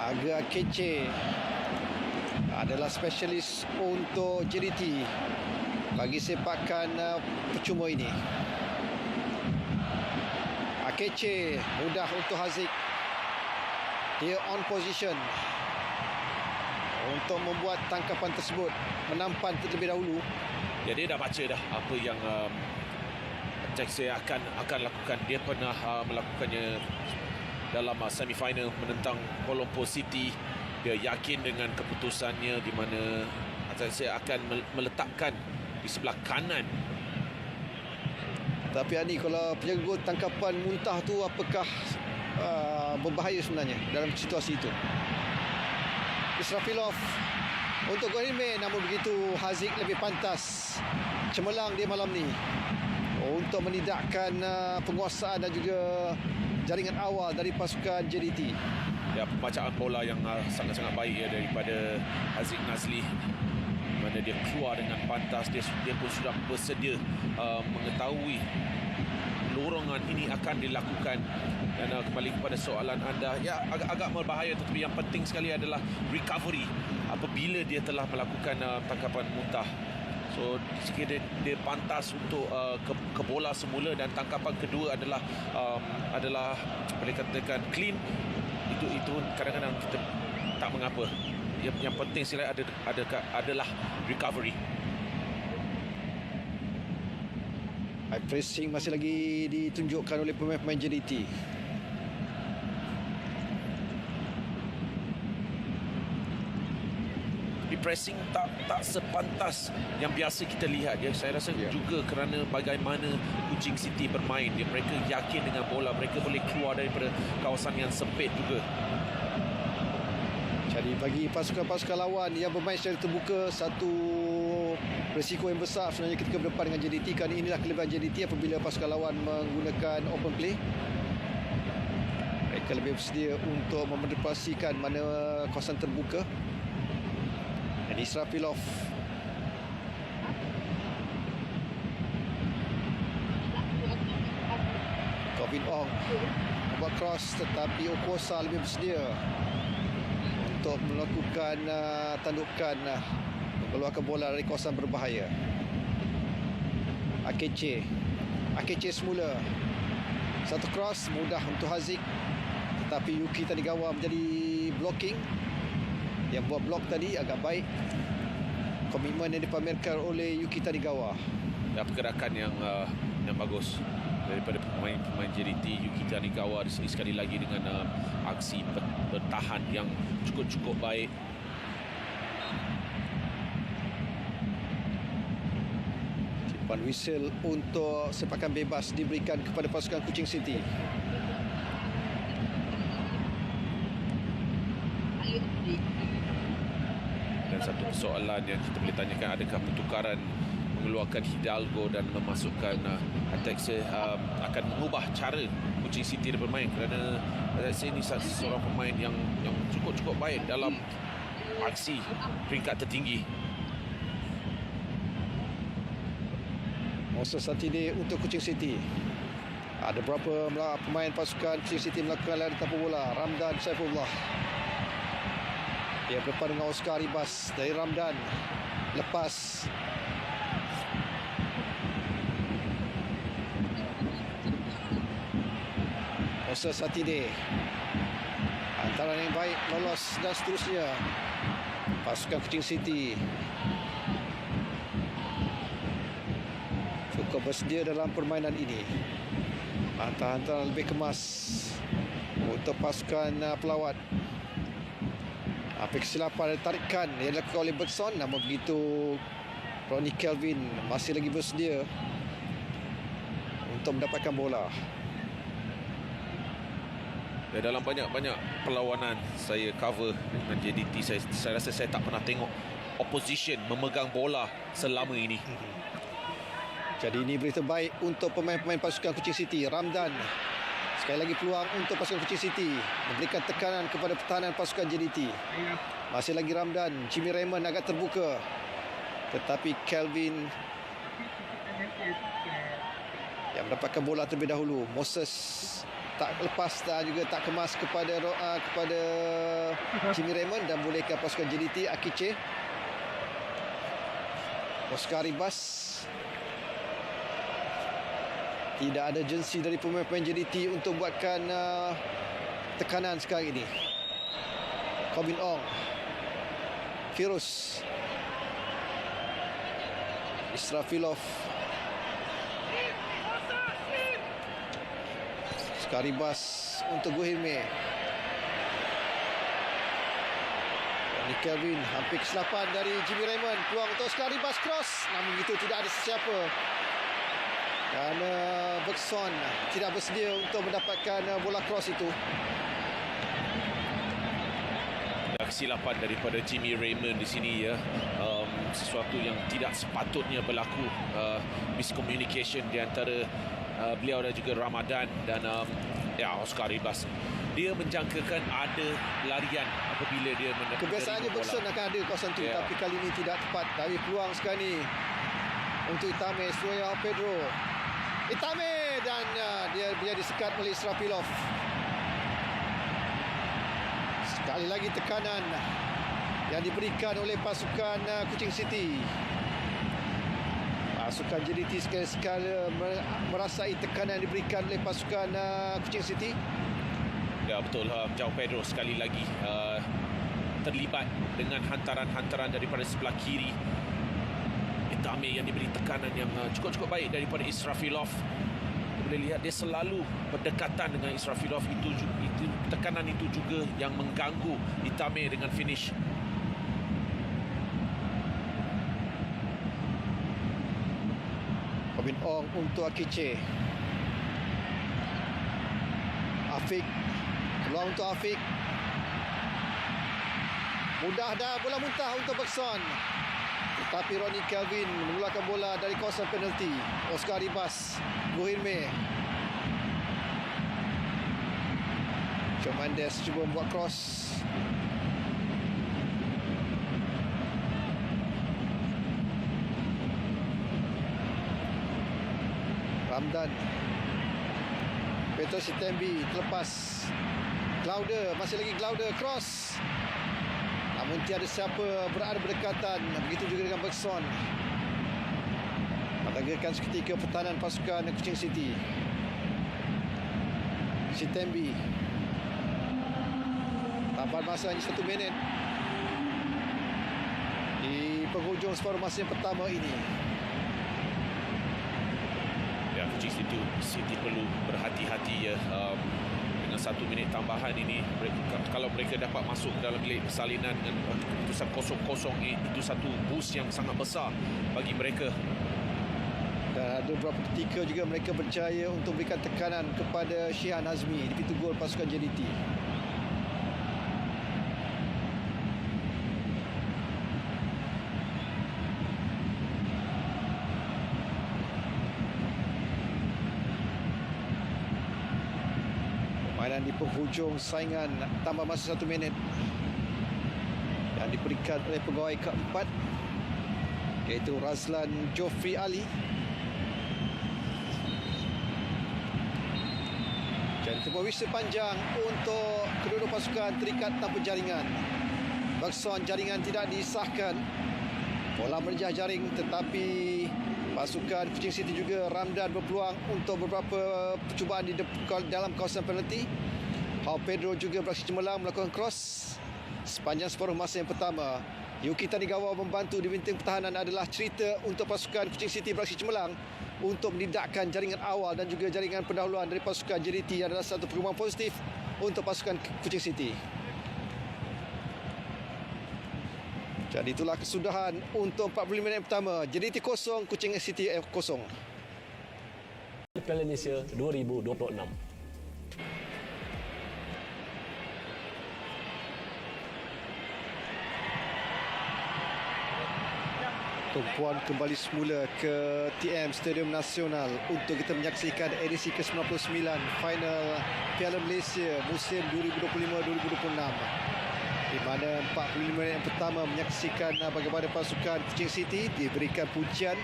Aga Kece adalah spesialis untuk JDT bagi sepakan percuma ini. Akeche mudah untuk Haziq. Dia on position untuk membuat tangkapan tersebut, menampan terlebih dahulu. Ya, dia dah baca dah apa yang Jackson akan lakukan. Dia pernah melakukannya dalam semifinal menentang Kuala Lumpur City. Dia yakin dengan keputusannya di mana saya akan meletakkan di sebelah kanan. Tapi Ani, kalau penjaga tangkapan muntah tu apakah berbahaya sebenarnya dalam situasi itu? Israfilov untuk Guhime, namun begitu Haziq lebih pantas. Cemerlang dia malam ni untuk menidakkan penguasaan dan juga jaringan awal dari pasukan JDT. Ya, pembacaan bola yang sangat-sangat baik ya daripada Haziq Nazli, mana dia keluar dengan pantas. Dia pun sudah bersedia mengetahui lorongan ini akan dilakukan. Dan kembali kepada soalan anda, ya agak berbahaya, tetapi yang penting sekali adalah recovery apabila dia telah melakukan tangkapan muntah. So dia pantas untuk ke bola semula, dan tangkapan kedua adalah boleh katakan clean. Itu kadang-kadang kita tak mengapa. Yang penting sekali adalah recovery. High pressing masih lagi ditunjukkan oleh pemain-pemain JDT. Pressing tak sepantas yang biasa kita lihat ya. Saya rasa juga kerana bagaimana Kuching City bermain, mereka yakin dengan bola, mereka boleh keluar daripada kawasan yang sempit juga. Jadi bagi pasukan-pasukan lawan yang bermain secara terbuka, satu risiko yang besar sebenarnya ketika berdepan dengan JDT. Kerana inilah kelebihan JDT apabila pasukan lawan menggunakan open play. Mereka lebih bersedia untuk memanipulasikan mana kawasan terbuka. Dan Israfilov Corbin Ong buat cross, tetapi Okosa lebih bersedia untuk melakukan tandukan, mengeluarkan bola dari kawasan berbahaya. Akeche semula satu cross mudah untuk Haziq, tetapi Yuki Tanigawa menjadi blocking. Yang buat blok tadi agak baik, komitmen yang dipamerkan oleh Yuki Tanigawa. Dan pergerakan yang bagus daripada pemain JDT. Yuki Tanigawa di sini sekali lagi dengan aksi bertahan yang cukup baik. Tipan whistle untuk sepakan bebas diberikan kepada pasukan Kuching City. Dan satu persoalan yang kita boleh tanyakan, adakah pertukaran mengeluarkan Hidalgo dan memasukkan Atexe akan mengubah cara Kuching City bermain, kerana Atexe ini seorang pemain yang cukup baik dalam aksi peringkat tertinggi. Moses Satide untuk Kuching City. Ada berapa pemain pasukan Kuching City melakukan lari tanpa bola. Ramdan Saifullah. Dia berdepan dengan Oscar Ribas dari Ramdan. Lepas. Moses Satide. Antaran yang baik, lolos dan seterusnya. Pasukan Kuching City cukup bersedia dalam permainan ini. Hantaran lebih kemas untuk pasukan pelawat. Apa kesilapan tarikan yang dilakukan oleh Bergson, namun begitu Ronnie Kelvin masih lagi bersedia untuk mendapatkan bola. Dan dalam banyak-banyak perlawanan saya cover dengan JDT, saya rasa saya tak pernah tengok opposition memegang bola selama ini. Jadi ini berita baik untuk pemain-pemain pasukan Kuching City. Ramdan, sekali lagi peluang untuk pasukan Kuching City memberikan tekanan kepada pertahanan pasukan JDT. Masih lagi Ramdan. Jimmy Raymond agak terbuka, tetapi Kelvin yang mendapatkan bola terlebih dahulu. Moses tak lepas dan juga tak kemas kepada Jimmy Raymond, dan bolehkan pasukan JDT Akiche. Oscar Ribas. Tidak ada urgensi dari pemain-pemain JDT untuk buatkan tekanan sekarang ini. Corbin Ong, Firuz, Israfilov, Skaribas untuk Guhirme. Ronnie Kelvin, hampir kesilapan dari Jimmy Raymond. Peluang untuk Skaribas, cross, namun itu tidak ada sesiapa. Kerana Bergson tidak bersedia untuk mendapatkan bola cross itu. Kesilapan daripada Jimmy Raymond di sini, ya. Sesuatu yang tidak sepatutnya berlaku. Miscommunication di antara beliau dan juga Ramadan dan Oscar Ribas. Dia menjangkakan ada larian apabila dia kebiasaannya Bergson akan ada kawasan itu, tapi kali ini tidak tepat. Tapi peluang sekarang ni untuk Itame, Suria Pedro. Itame, dan dia disekat oleh Israfilov. Sekali lagi tekanan yang diberikan oleh pasukan Kuching City. Pasukan JDT sekali-sekala merasai tekanan yang diberikan oleh pasukan Kuching City. Ya, betul. João Pedro sekali lagi terlibat dengan hantaran-hantaran daripada sebelah kiri. Itame yang diberi tekanan yang cukup baik daripada Israfilov. Kita boleh lihat dia selalu berdekatan dengan Israfilov. Itu tekanan itu juga yang mengganggu Itame dengan finish. Corbin Ong untuk Akiche. Afiq, peluang untuk Afiq. Mudah dah bola muntah untuk Bergson. Tetapi Ronnie Kelvin mengeluarkan bola dari kawasan penalti. Oscar Ribas, Guhirme. Joe Mendes cuba membuat cross. Ramdan. Petrus Sitembi terlepas. Glauder, masih lagi Glauder, cross. Namun tiada siapa berada berdekatan. Begitu juga dengan Bergson. Melagakan seketika pertahanan pasukan Kuching City. Sitembi. Tambahan masa hanya 1 minit di penghujung separuh masa yang pertama ini. Ya, Kuching City perlu berhati-hati ya. Dengan 1 minit tambahan ini, kalau mereka dapat masuk dalam bilik persalinan dengan keputusan 0-0, itu satu boost yang sangat besar bagi mereka. Dan ada beberapa ketika juga mereka berjaya untuk berikan tekanan kepada Shihan Azmi di pintu gol pasukan JDT. Permainan di penghujung saingan, tambah masa 1 minit yang diberikan oleh pegawai keempat, iaitu Razlan Jofri Ali. Dan sebuah whistle panjang untuk kedua-dua pasukan terikat tanpa jaringan. Bergson, jaringan tidak disahkan. Bola merjah jaring, tetapi pasukan Kuching City juga Ramdan berpeluang untuk beberapa percubaan di dalam kawasan penalti. Hao Pedro juga beraksi cemerlang melakukan cross sepanjang separuh masa yang pertama. Yuki Tanigawa membantu di binting pertahanan adalah cerita untuk pasukan Kuching City beraksi cemerlang untuk menidakkan jaringan awal dan juga jaringan pendahuluan dari pasukan JDT adalah satu perubahan positif untuk pasukan Kuching City. Jadi itulah kesudahan untuk 45 minit pertama. JDT 0, Kuching City 0. Piala Malaysia 2026. Tumpuan kembali semula ke TM Stadium Nasional untuk kita menyaksikan edisi ke-99 final Piala Malaysia musim 2025-2026, di mana 45 minit yang pertama menyaksikan bagaimana pasukan Kuching City diberikan pujian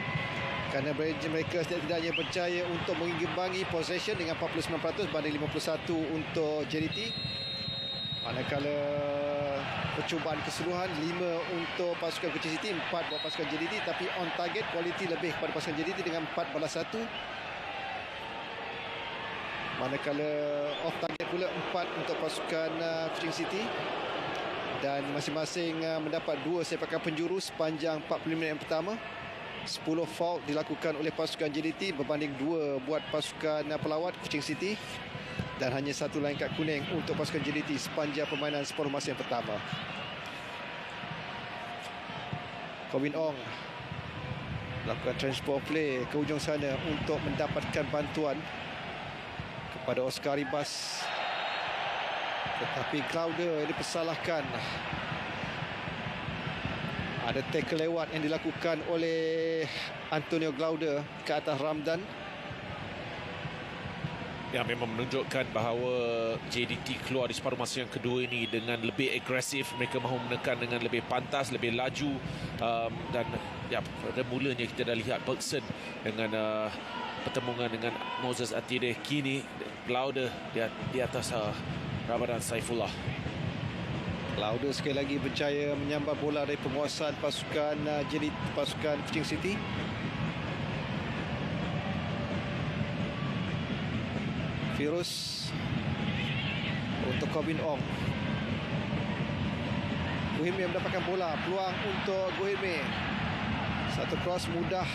kerana mereka setidaknya berjaya untuk mengimbangi possession dengan 49% banding 51 untuk JDT. Manakala percubaan keseluruhan 5 untuk pasukan Kuching City, 4 buat pasukan JDT, tapi on target quality lebih kepada pasukan JDT dengan 4 balas 1. Manakala off target pula 4 untuk pasukan Kuching City, dan masing-masing mendapat 2 sepakan penjuru sepanjang 45 minit yang pertama. 10 foul dilakukan oleh pasukan JDT berbanding 2 buat pasukan pelawat Kuching City, dan hanya 1 line kad kuning untuk pasukan JDT sepanjang permainan separuh masa yang pertama. Kevin Ong melakukan transport play ke hujung sana untuk mendapatkan bantuan kepada Oscar Ribas, tetapi Glauder dipersalahkan. Ada tackle lewat yang dilakukan oleh Antonio Glauder ke atas Ramdan. Yang memang menunjukkan bahawa JDT keluar di separuh masa yang kedua ini dengan lebih agresif. Mereka mahu menekan dengan lebih pantas, lebih laju, dan ya, pada mulanya kita dah lihat Bergson dengan pertemuan dengan Moses Atire. Kini Glauder di atas Ramadan Saifullah. Glauder sekali lagi berjaya menyambar bola dari penguasaan pasukan JDT, pasukan Kuching City. Virus untuk Kevin Ong. Guhime mendapatkan bola, peluang untuk Guhime. Satu cross mudah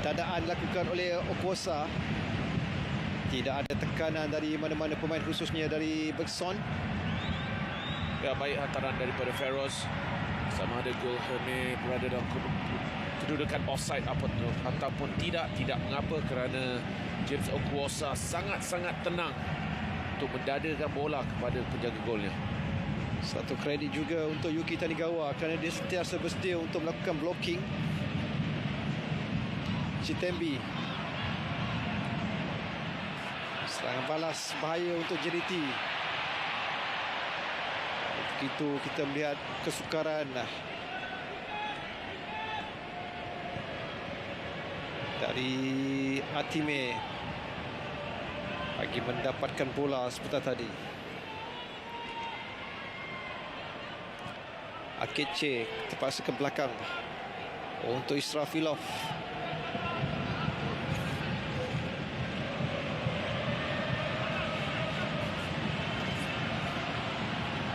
dadaan dilakukan oleh Okosa. Tidak ada tekanan dari mana-mana pemain, khususnya dari Bergson. Ya, baik hantaran daripada Feroz. Sama ada Guhime berada dalam kedudukan offside ataupun tidak mengapa, kerana James Okwuosa sangat-sangat tenang untuk mendadakan bola kepada penjaga golnya. Satu kredit juga untuk Yuki Tanigawa kerana dia sentiasa bersedia untuk melakukan blocking. Sitembi. Serangan balas bahaya untuk JDT. Begitu kita melihat kesukaran dari Atime. bagi mendapatkan bola sebentar tadi. Akeche terpaksa ke belakang untuk Israfilov.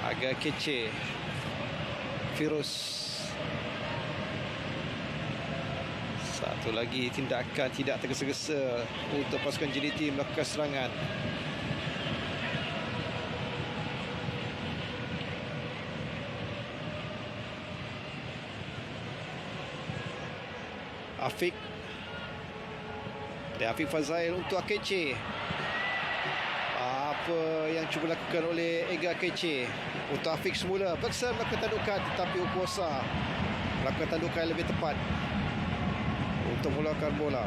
Agak Akeche, Firuz. Satu lagi tindakan tidak tergesa-gesa untuk pasukan JDT melakukan serangan. Afiq. Dan Afiq Fazail untuk Akeche. Apa yang cuba lakukan oleh Ega Akeche. Untuk Afiq semula paksa melakukan tandukan, tetapi Ukuosa melakukan tandukan lebih tepat untuk mulakan bola.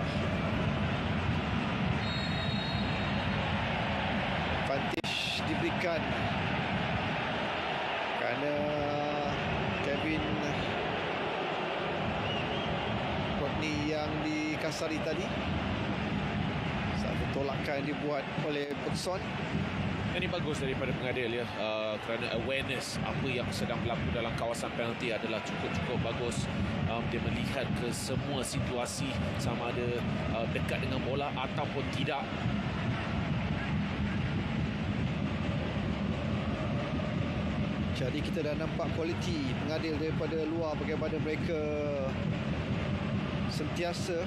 Advantage diberikan kerana Kevin Rodney yang dikasari tadi. Satu tolakan dibuat oleh Bergson. Ini bagus daripada pengadil ya, kerana awareness apa yang sedang berlaku dalam kawasan penalti adalah cukup bagus. Dia melihat ke semua situasi, sama ada dekat dengan bola ataupun tidak. Jadi kita dah nampak kualiti pengadil daripada luar, bagaimana mereka sentiasa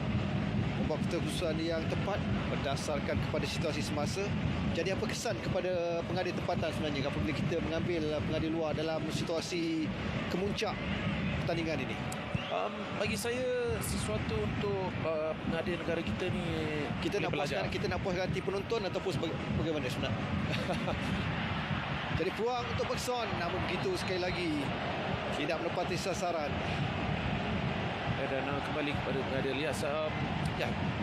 membuat keputusan yang tepat berdasarkan kepada situasi semasa. Jadi apa kesan kepada pengadil tempatan sebenarnya apabila kita mengambil pengadil luar dalam situasi kemuncak pertandingan ini? Bagi saya sesuatu untuk pengadil negara kita ni, Kita nak puaskan hati penonton ataupun bagaimana sebenarnya? Jadi peluang untuk Bergson, namun begitu sekali lagi tidak menepati sasaran. Dan kembali kepada pengadil ya,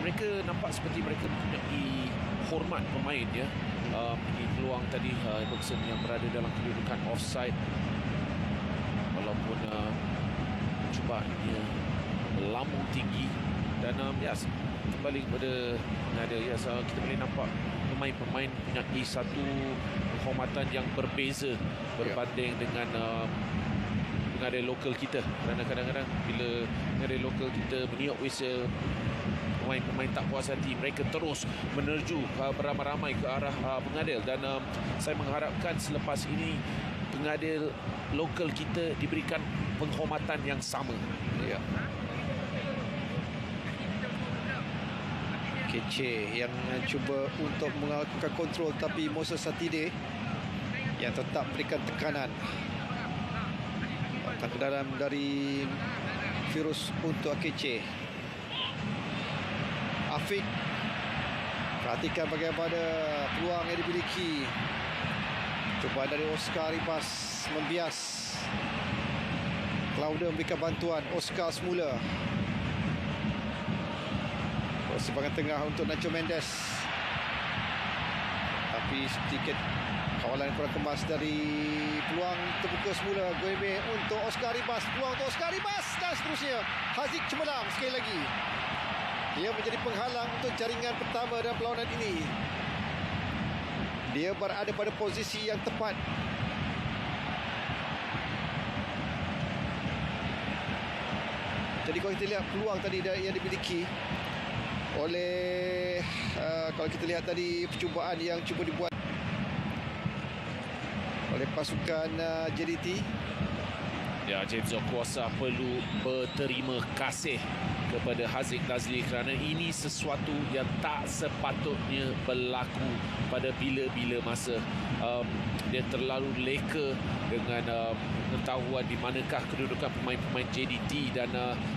mereka nampak seperti mereka mempunyai hormat pemain ya. Ini peluang tadi Bergson yang berada dalam kedudukan offside, walaupun cubaannya melambung tinggi. Dan kembali kepada pengadil ya, kita boleh nampak pemain-pemain mempunyai satu penghormatan yang berbeza berbanding dengan pengadil lokal kita. Kerana kadang-kadang bila pengadil lokal kita meniup whistle, pemain-pemain tak puas hati, mereka terus menerju beramai-ramai ke arah pengadil. Dan saya mengharapkan selepas ini pengadil lokal kita diberikan penghormatan yang sama. Ya. Akeche yang cuba untuk melakukan kontrol, tapi Moses Satide yang tetap berikan tekanan. Patang ke dalam dari Firuz untuk Akeche. Afiq, perhatikan bagaimana peluang yang dimiliki. Cuba dari Oscar Ribas membias. Claudia memberikan bantuan. Oscar semula. Sebagai tengah untuk Nacho Mendes. Tapi sedikit kawalan kurang kemas dari peluang terbuka semula. Goime untuk Oscar Ribas. Peluang untuk Oscar Ribas dan seterusnya. Haziq cemerlang sekali lagi. Dia menjadi penghalang untuk jaringan pertama dalam perlawanan ini. Dia berada pada posisi yang tepat. Jadi kalau kita lihat peluang tadi yang dimiliki oleh kalau kita lihat tadi percubaan yang cuba dibuat oleh pasukan JDT. Ya, James Okuasa perlu berterima kasih kepada Haziq Nazli kerana ini sesuatu yang tak sepatutnya berlaku pada bila-bila masa. Dia terlalu leka dengan pengetahuan di manakah kedudukan pemain-pemain JDT. Dan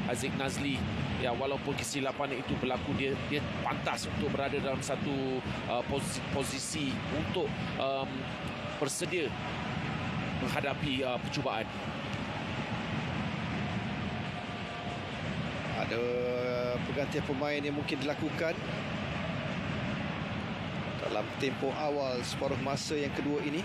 Haziq Nazli, ya, walaupun kesilapan itu berlaku, dia pantas untuk berada dalam satu posisi untuk bersedia menghadapi percubaan. Ada pergantian pemain yang mungkin dilakukan dalam tempoh awal separuh masa yang kedua ini.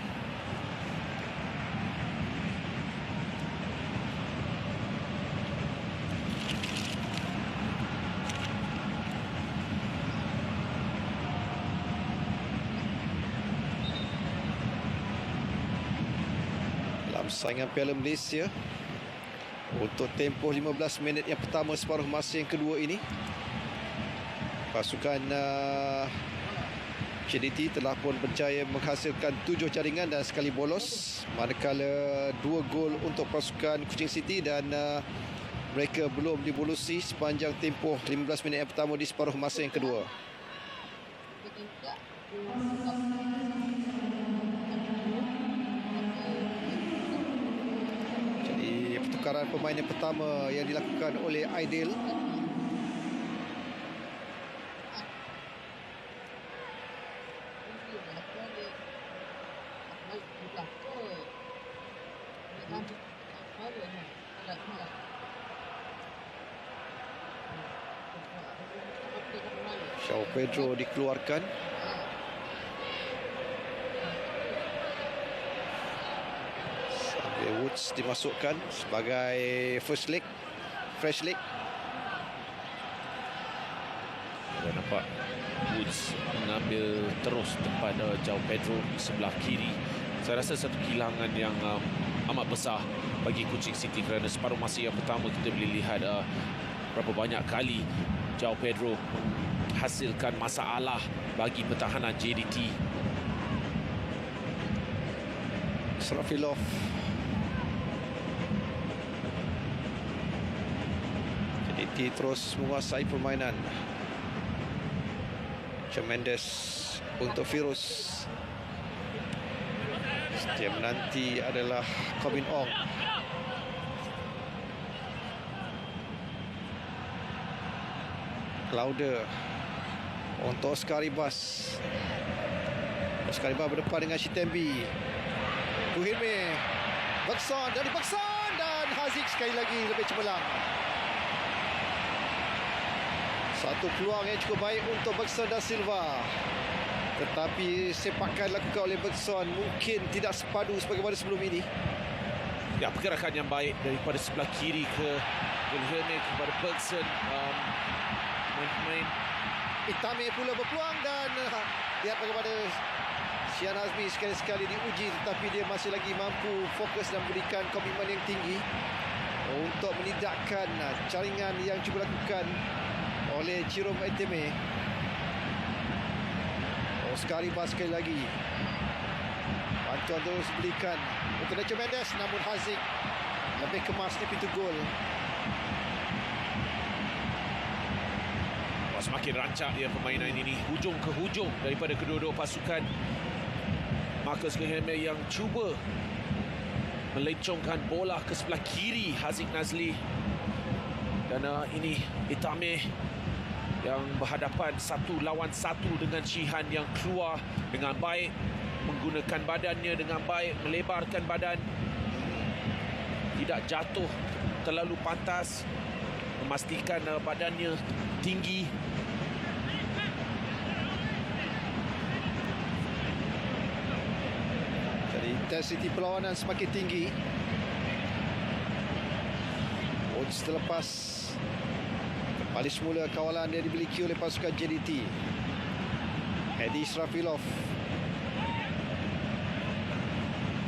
persaingan Piala Malaysia untuk tempoh 15 minit yang pertama separuh masa yang kedua ini. Pasukan JDT telah pun berjaya menghasilkan 7 jaringan dan sekali bolos, manakala 2 gol untuk pasukan Kuching City, dan mereka belum dibolosi sepanjang tempoh 15 minit yang pertama di separuh masa yang kedua. Jadi pertukaran pemain yang pertama yang dilakukan oleh Aidil. João Pedro dikeluarkan. Xavier Woods dimasukkan sebagai fresh leg. Kita nampak Woods mengambil terus tempat João Pedro di sebelah kiri. Saya rasa satu kehilangan yang amat besar bagi Kuching City, kerana separuh masa yang pertama kita boleh lihat berapa banyak kali João Pedro hasilkan masalah bagi pertahanan JDT. Srafilov. JDT terus menguasai permainan. Mendes untuk Firuz. Setiap menanti adalah Kobin Ong. Lauder untuk Oscar Ribas. Oscar Ribas berdepan dengan Shitembi. Tuhirme. Bekson dari Bekson, dan Haziq sekali lagi lebih cemerlang. Satu peluang yang cukup baik untuk Bekson dan Silva. Tetapi sepakan dilakukan oleh Bekson mungkin tidak sepadu sebagaimana sebelum ini. Ya, pergerakan yang baik daripada sebelah kiri ke Wilhelme kepada Bekson. Main Itame pula berpeluang, dan lihat bagaimana Syian Azmi sekali-sekali diuji, tetapi dia masih lagi mampu fokus dan memberikan komitmen yang tinggi untuk menidakkan jaringan yang cuba lakukan oleh Jerome Itame. Oscar Ribas sekali lagi. Bantuan terus berikan untuk Nacho Mendes, namun Haziq lebih kemas di pintu gol. Semakin rancak dia permainan ini, hujung ke hujung daripada kedua-dua pasukan. Marcus Wilhelme yang cuba melencongkan bola ke sebelah kiri Haziq Nazli, dan ini Itame yang berhadapan 1 lawan 1 dengan Shihan yang keluar dengan baik, menggunakan badannya dengan baik, melebarkan badan, tidak jatuh terlalu pantas, memastikan badannya tinggi. Jadi intensiti perlawanan semakin tinggi. Woods terlepas. Kembali semula kawalan dia dimiliki oleh pasukan JDT. Hedi Srafilov.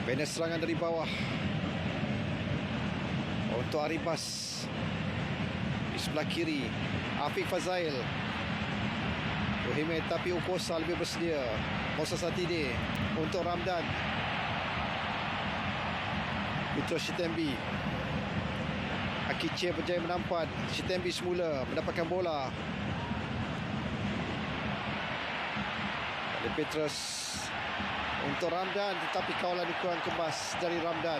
Bina serangan dari bawah untuk Aribas. Di sebelah kiri Afiq Fazail. Rohime, tapi Ukosa lebih bersedia. Musa Satide untuk Ramdan. Putra Shitembi. Akiche berjaya menampat. Shitembi semula mendapatkan bola. Ada Petrus untuk Ramdan, tetapi kawalan kurang kebas dari Ramdan.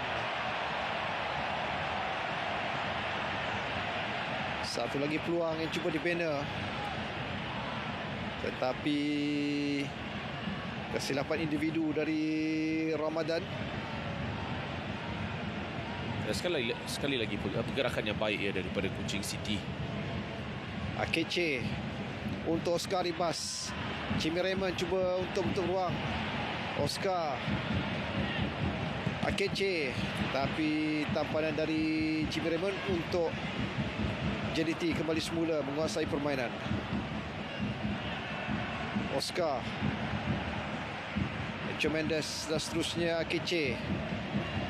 Satu lagi peluang yang cuba dibina, tetapi kesilapan individu dari Ramadan. Sekali lagi pergerakan yang baik ya daripada Kuching City. Akeche untuk Oscar Ribas. Jimmy Raymond cuba untuk bentuk ruang. Oscar. Akeche, tapi tampanan dari Jimmy Raymond untuk JDT kembali semula menguasai permainan. Oscar. Nacho Mendes dan seterusnya Akeche.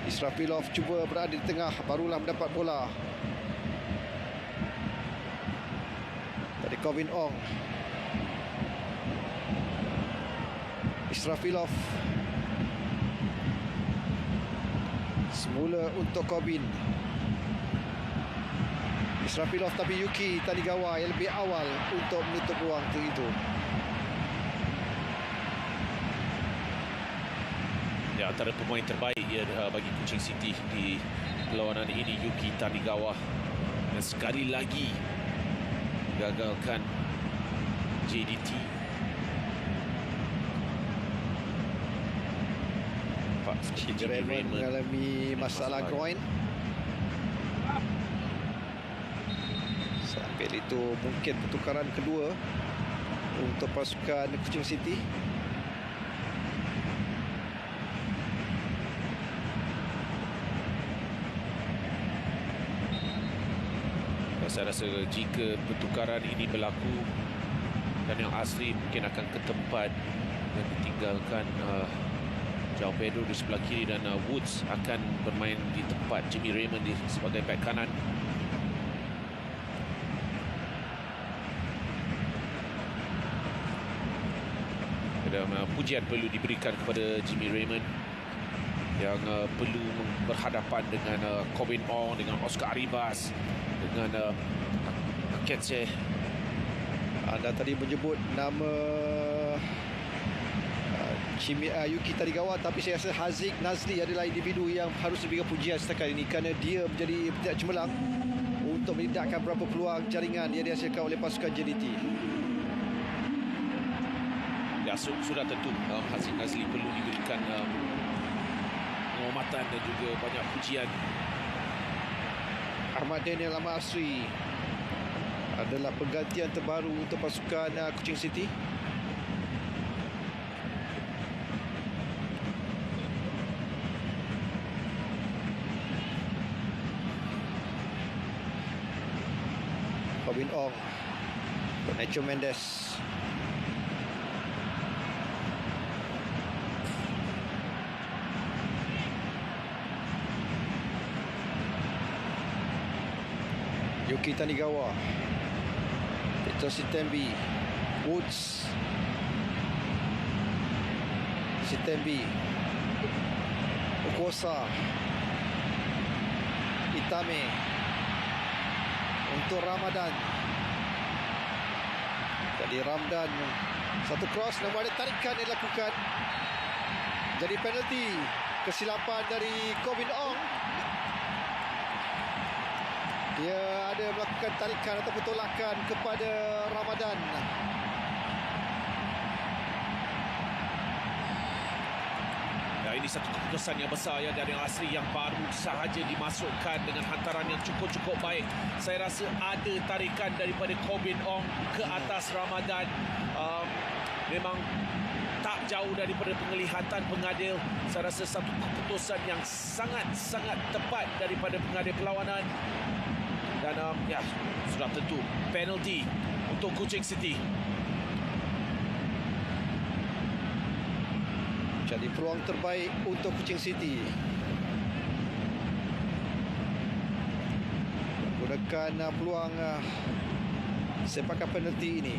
Israfilov cuba berada di tengah, barulah mendapat bola. Tadi Kovin Ong. Israfilov. Semula untuk Kobin. Israfilov, tapi Yuki Tanigawa yang lebih awal untuk menutup ruang itu. Ya, antara pemain terbaik ya bagi Kuching City di perlawanan ini, Yuki Tanigawa. Dan sekali lagi gagalkan JDT. Jimmy Raymond mengalami masalah groin. Sambil itu mungkin pertukaran kedua untuk pasukan Kuching City. Saya rasa jika pertukaran ini berlaku dan yang asli mungkin akan ke tempat dan ditinggalkan João Pedro di sebelah kiri dan Woods akan bermain di tempat Jimmy Raymond sebagai back kanan. Dan pujian perlu diberikan kepada Jimmy Raymond yang perlu berhadapan dengan Kovin Ong, dengan Oscar Arribas, dengan Aketse. Anda tadi menyebut nama Yuki Tanigawa, tapi saya rasa Haziq Nazli adalah individu yang harus diberikan pujian setakat ini kerana dia menjadi tidak cemerlang untuk menidakkan beberapa peluang jaringan yang dihasilkan oleh pasukan JDT. Ya, sudah tentu Haziq Nazli perlu diberikan penghormatan dan juga banyak pujian. Ahmad Daniel Ahmad Asri adalah penggantian terbaru untuk pasukan Kuching City. Kovin Ong, Nacho Mendes. Yuki Tanigawa, Peter Sitembi, Woods, Sitembi, Okuosa, Itame untuk Ramadan. Jadi Ramadan satu cross, namun ada tarikan yang dilakukan. Jadi penalti, kesilapan dari Kovin Ong. Dia ada melakukan tarikan ataupun tolakan kepada Ramadan. Ya, ini satu keputusan yang besar ya dari Asri yang baru sahaja dimasukkan dengan hantaran yang cukup baik. Saya rasa ada tarikan daripada Kovin Ong ke atas Ramadan. Memang tak jauh daripada penglihatan pengadil. Saya rasa satu keputusan yang sangat tepat daripada pengadil perlawanan. Dan ya, sudah tentu penalti untuk Kuching City. Jadi peluang terbaik untuk Kuching City. Menggunakan peluang sepakan penalti ini.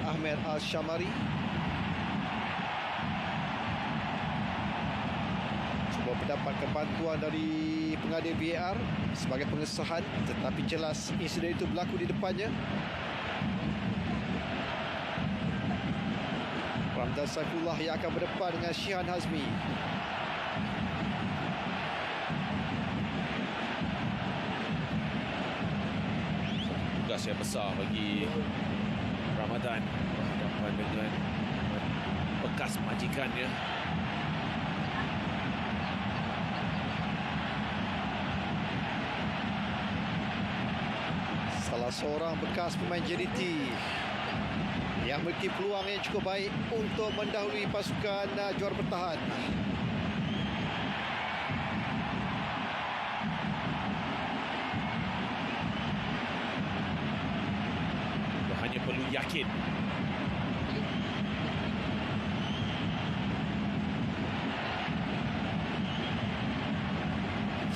Ahmed Al-Shamari cuba mendapatkan bantuan dari pengadil VAR sebagai pengesahan, tetapi jelas insiden itu berlaku di depannya. Ramdan Saifullah yang akan berdepan dengan Shihan Hazmi. Tugas yang besar bagi Ramadan berhadapan dengan bekas majikannya. Salah seorang bekas pemain JDT yang memiliki peluang yang cukup baik untuk mendahului pasukan juara bertahan. Hanya perlu yakin.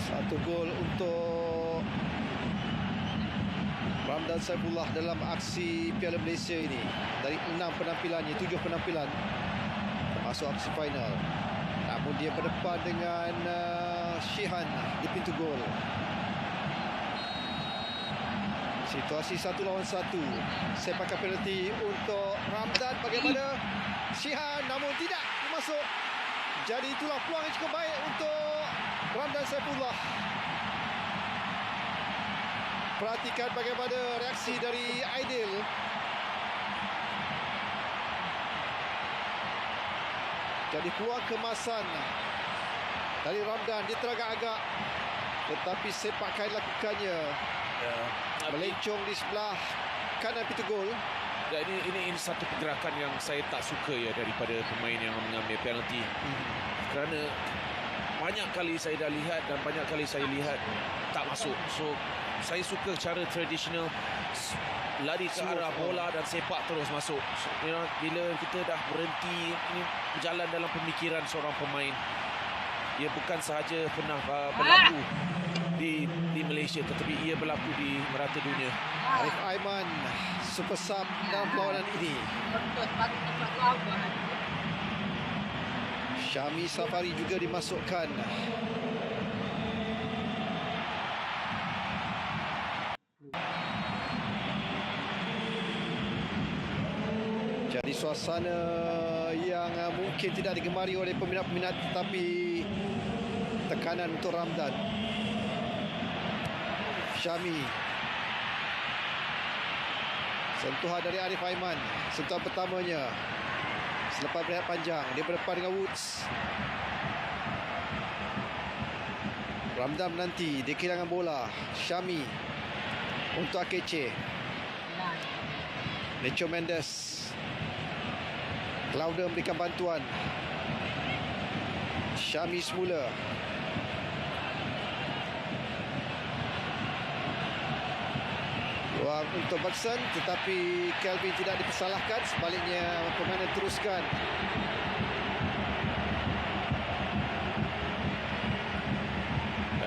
Satu gol untuk Ramdan Saifullah dalam aksi Piala Malaysia ini. Dari 6 penampilannya, 7 penampilan termasuk aksi final. Namun dia berdepan dengan Shihan di pintu gol. Situasi 1 lawan 1. Sepakan penalti untuk Ramdan. Bagaimana Shihan, namun tidak masuk. Jadi itulah peluang yang cukup baik untuk Ramdan Saifullah. Perhatikan bagaimana reaksi dari Aidil. Jadi peluang kemasan dari Ramdan, dia teragak-agak, tetapi sepakan lakukannya. Melencong di sebelah kanan pintu gol. Ya, ini satu pergerakan yang saya tak suka ya daripada pemain yang mengambil penalti. Kerana banyak kali saya dah lihat dan banyak kali saya lihat tak masuk. So saya suka cara tradisional, lari ke arah bola dan sepak terus masuk. So, bila kita dah berhenti, ini berjalan dalam pemikiran seorang pemain. Ia bukan sahaja pernah berlaku di Malaysia, tetapi ia berlaku di merata dunia. Arif Aiman super sub dalam perlawanan ini. Syami Safari juga dimasukkan. Jadi suasana yang mungkin tidak digemari oleh peminat-peminat, tetapi tekanan untuk Ramdan. Syami. Sentuhan dari Arif Aiman. Sentuhan pertamanya. Selepas berehat panjang, dia berdepan dengan Woods. Ramdan menanti, dia kehilangan bola. Syami untuk Akece. Necho Mendes. Claudia memberikan bantuan. Syami semula. Ruang untuk Bergson, tetapi Kelvin tidak dipersalahkan. Sebaliknya permainan teruskan.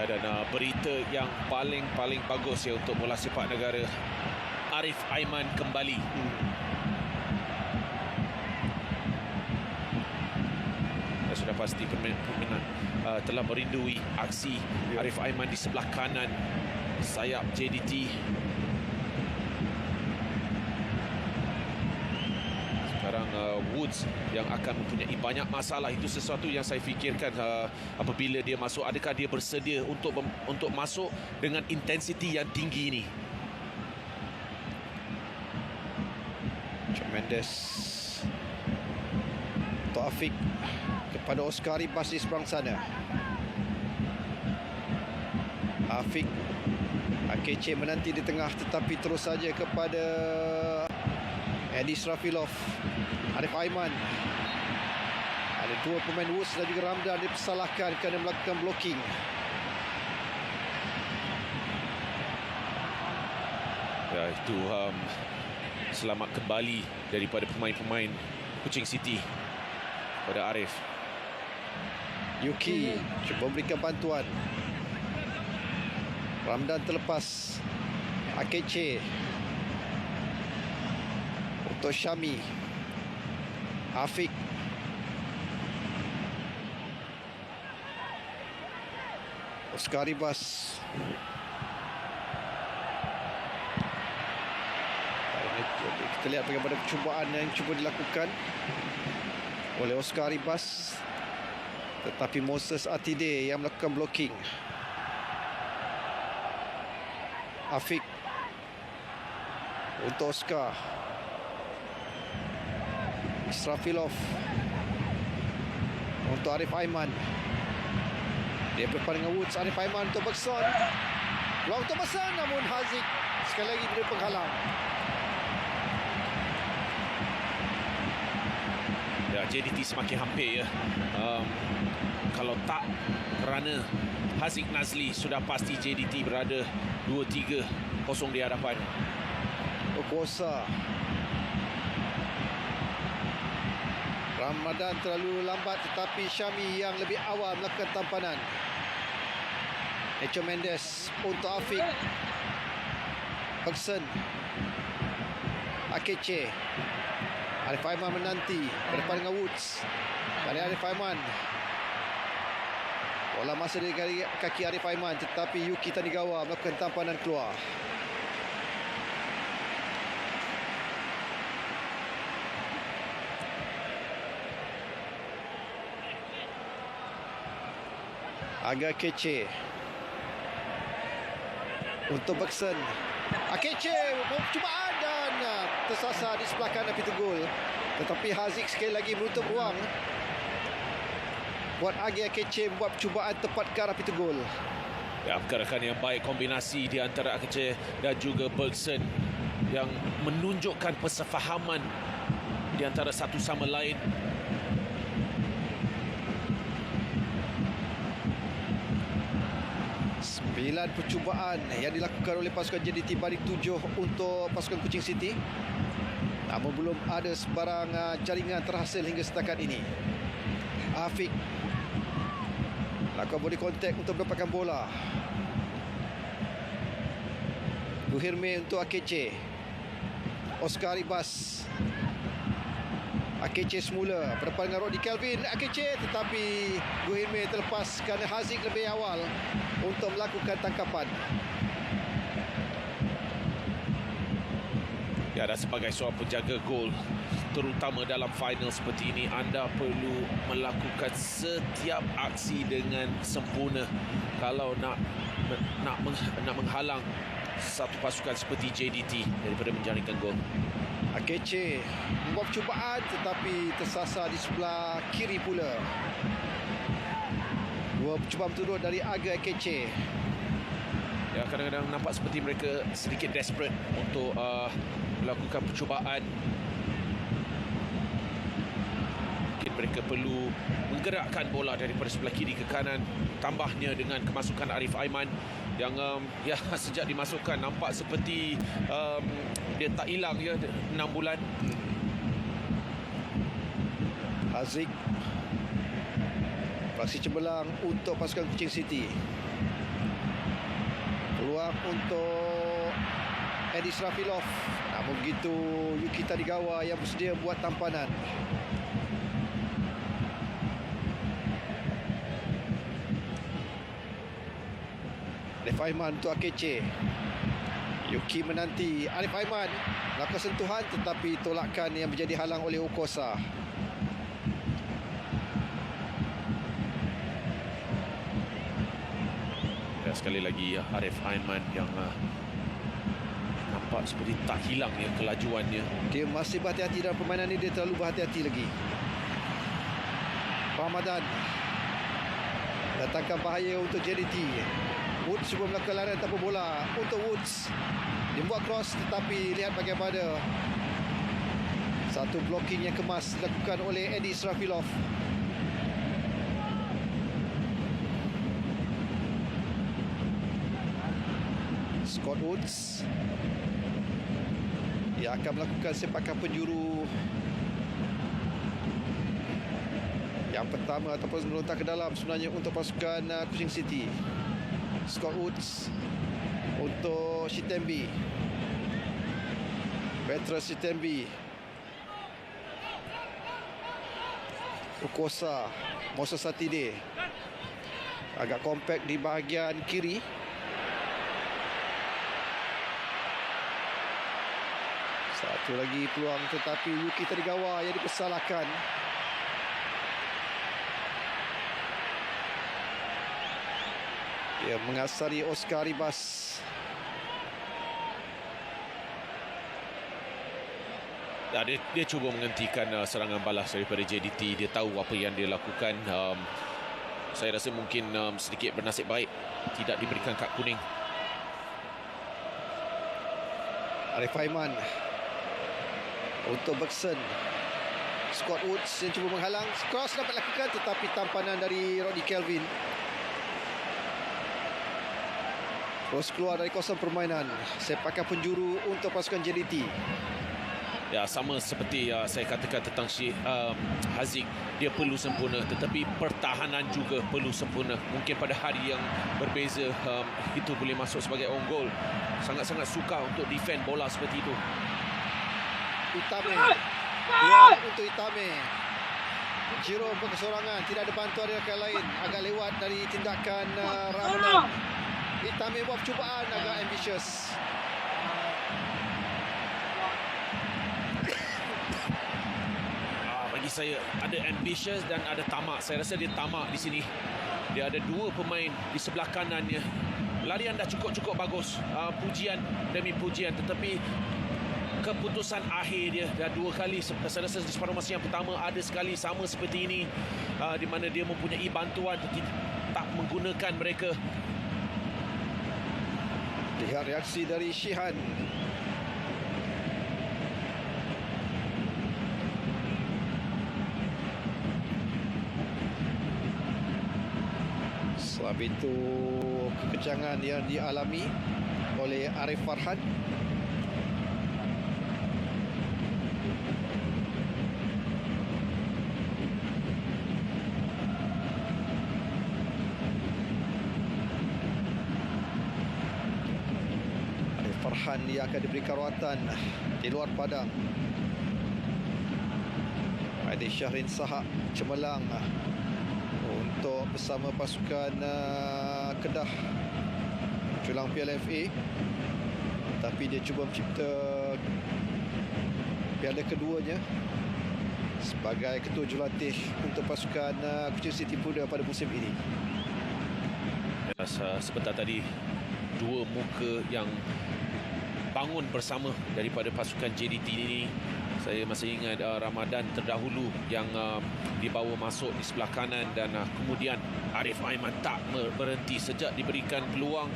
Dan berita yang paling bagus ya untuk bola sepak negara, Arif Aiman kembali. Sudah pasti peminat telah merindui aksi Arif Aiman di sebelah kanan sayap JDT. Sekarang Woods yang akan mempunyai banyak masalah. Itu sesuatu yang saya fikirkan apabila dia masuk. Adakah dia bersedia untuk masuk dengan intensiti yang tinggi ini? Mendes untuk Afiq kepada Oscar Ribas di seberang sana. Afiq, Akece menanti di tengah, tetapi terus saja kepada Edi Srafilov. Arif Aiman. Ada dua pemain Woods dan juga Ramdan dipersalahkan kerana melakukan blocking. Ya, itu selamat kembali daripada pemain-pemain Kuching City pada Arif. Yuki cuba memberikan bantuan. Ramdan terlepas. Akece untuk Syami. Afiq. Oscar Ribas. Kita lihat bagaimana percubaan yang cuba dilakukan oleh Oscar Ribas, tetapi Moses Atide yang melakukan blocking. Afiq untuk Oscar. Israfilov untuk Arif Aiman. Dia berdepan dengan Woods. Arif Aiman untuk Bergson. Peluang untuk Bergson, namun Haziq sekali lagi dia penghalang. Ya, JDT semakin hampir ya. Kalau tak kerana Haziq Nazli, sudah pasti JDT berada 2-3-0 di hadapan. Okosa. Ramadan terlalu lambat, tetapi Syami yang lebih awal melakukan tampanan. Echo Mendes untuk Afiq. Ferguson. Akeche. Arif Aiman menanti berdepan dengan Woods. Dari Arif Aiman. Bola masuk dari kaki Arif Aiman, tetapi Yuki Tanigawa melakukan tampanan keluar. Agak Akeche. Untuk Bergson. Akeche percubaan dan tersasar di sebelah kanan pintu gol. Tetapi Haziq sekali lagi menutup ruang. Buat Agi Akeche membuat percubaan tepat ke arah pintu gol. Ya, pergerakan yang baik, kombinasi di antara Akeche dan juga Bergson yang menunjukkan persefahaman di antara satu sama lain. Sembilan percubaan yang dilakukan oleh pasukan JDT banding 7 untuk pasukan Kuching City. Namun belum ada sebarang jaringan terhasil hingga setakat ini. Afiq lakukan body contact untuk mendapatkan bola. Guhirme untuk Akeche. Oscar Ibas. Akeche semula berdepan dengan Rodney Kelvin. Akeche, tetapi Guhirme terlepas kerana Haziq lebih awal untuk melakukan tangkapan. Ya, dan sebagai seorang penjaga gol, terutama dalam final seperti ini, anda perlu melakukan setiap aksi dengan sempurna kalau nak menghalang satu pasukan seperti JDT daripada menjaringkan gol. Akeche membuat percubaan tetapi tersasar di sebelah kiri pula. Dua percubaan turut dari Aga Akeche. Ya, kadang-kadang nampak seperti mereka sedikit desperate untuk melakukan percubaan. Mungkin mereka perlu menggerakkan bola daripada sebelah kiri ke kanan. Tambahnya dengan kemasukan Arif Aiman yang ya, sejak dimasukkan nampak seperti dia tak hilang ya 6 bulan. Haziq. Praksi cemerlang untuk pasukan Kuching City. Peluang untuk Edi Srafilov. Namun begitu Yuki Tanigawa yang bersedia buat tampanan. Arif Aiman untuk Akeche. Yuki menanti. Arif Aiman melakukan sentuhan tetapi tolakan yang menjadi halang oleh Okosa. Ya, sekali lagi ya, Arif Aiman yang nampak seperti tak hilang ya kelajuannya. Dia masih berhati-hati dalam permainan ini. Dia terlalu berhati-hati lagi. Ramadan datangkan bahaya untuk JDT. Woods cuba melakukan larian tanpa bola. Untuk Woods, dia buat cross tetapi lihat bagaimana satu blocking yang kemas dilakukan oleh Edi Srafilov. Scott Woods yang akan melakukan sepakan penjuru yang pertama ataupun melontar ke dalam sebenarnya untuk pasukan Kuching City. Scott Woods untuk Shitembi. Petrus Shitembi. Ukosa. Moses Satide. Agak kompak di bahagian kiri. Satu lagi peluang tetapi Yuki Tanigawa yang dipersalahkan. Dia mengasari Oscar Ribas. Ya, dia cuba menghentikan serangan balas daripada JDT. Dia tahu apa yang dia lakukan. Saya rasa mungkin sedikit bernasib baik tidak diberikan kad kuning. Arif Aiman untuk Bergson. Scott Woods yang cuba menghalang. Cross dapat lakukan tetapi tampanan dari Rodney Kelvin. Terus keluar dari kawasan permainan. Sepakan penjuru untuk pasukan JDT. Ya, sama seperti saya katakan tentang Haziq, dia perlu sempurna, tetapi pertahanan juga perlu sempurna. Mungkin pada hari yang berbeza itu boleh masuk sebagai on goal. Sangat-sangat sukar untuk defend bola seperti itu. Itame keluar untuk Itame. Jerome berkesorangan, tidak ada bantuan rekan lain, agak lewat dari tindakan Ramadan. Itame buat percubaan agak ambitious. Bagi saya ada ambitious dan ada tamak. Saya rasa dia tamak di sini. Dia ada dua pemain di sebelah kanannya. Larian dah cukup bagus, pujian demi pujian, tetapi keputusan akhir dia dah dua kali. Saya rasa di separuh masa yang pertama ada sekali sama seperti ini, di mana dia mempunyai bantuan tetapi tak menggunakan mereka. Lihat reaksi dari Shihan. Sebab itu kekejangan yang dialami oleh Arif Farhan. Arif Farhan dia akan diberikan rawatan di luar padang. Aidil Syahrin Sahak cemerlang untuk bersama pasukan Kedah menculang Piala FA, tapi dia cuba mencipta piala keduanya sebagai ketua jurulatih untuk pasukan Kuching City Puda pada musim ini. Sebentar tadi dua muka yang bangun bersama daripada pasukan JDT ini. Saya masih ingat Ramadan terdahulu yang dibawa masuk di sebelah kanan dan kemudian Arif Aiman tak berhenti sejak diberikan peluang.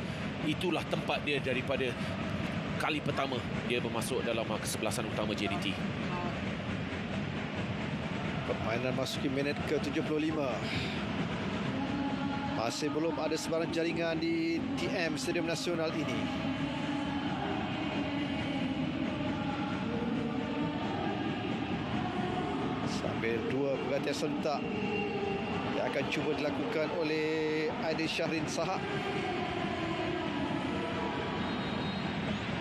Itulah tempat dia daripada kali pertama dia bermasuk dalam kesebelasan utama JDT. Permainan masuki minit ke-75. Masih belum ada sebarang jaringan di TM Stadium Nasional ini. Sambil dua pergantian sentak yang akan cuba dilakukan oleh Aidil Syahrin Sahak.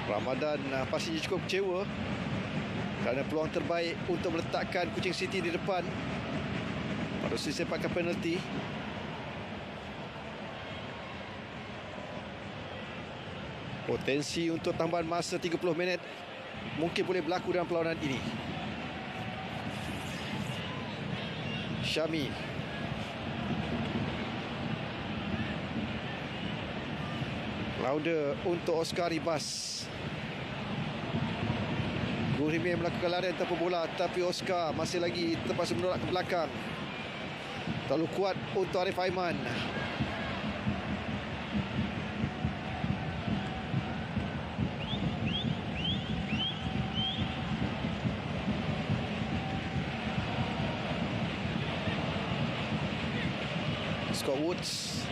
Ramadan pastinya cukup kecewa kerana peluang terbaik untuk meletakkan Kuching City di depan pada sisi sepakan penalti. Potensi untuk tambahan masa 30 minit mungkin boleh berlaku dalam perlawanan ini. Syami. Lauder untuk Oscar Ribas. Gurime melakukan larian tanpa bola, tapi Oscar masih lagi terpaksa menolak ke belakang. Terlalu kuat untuk Arif Aiman. Scott Woods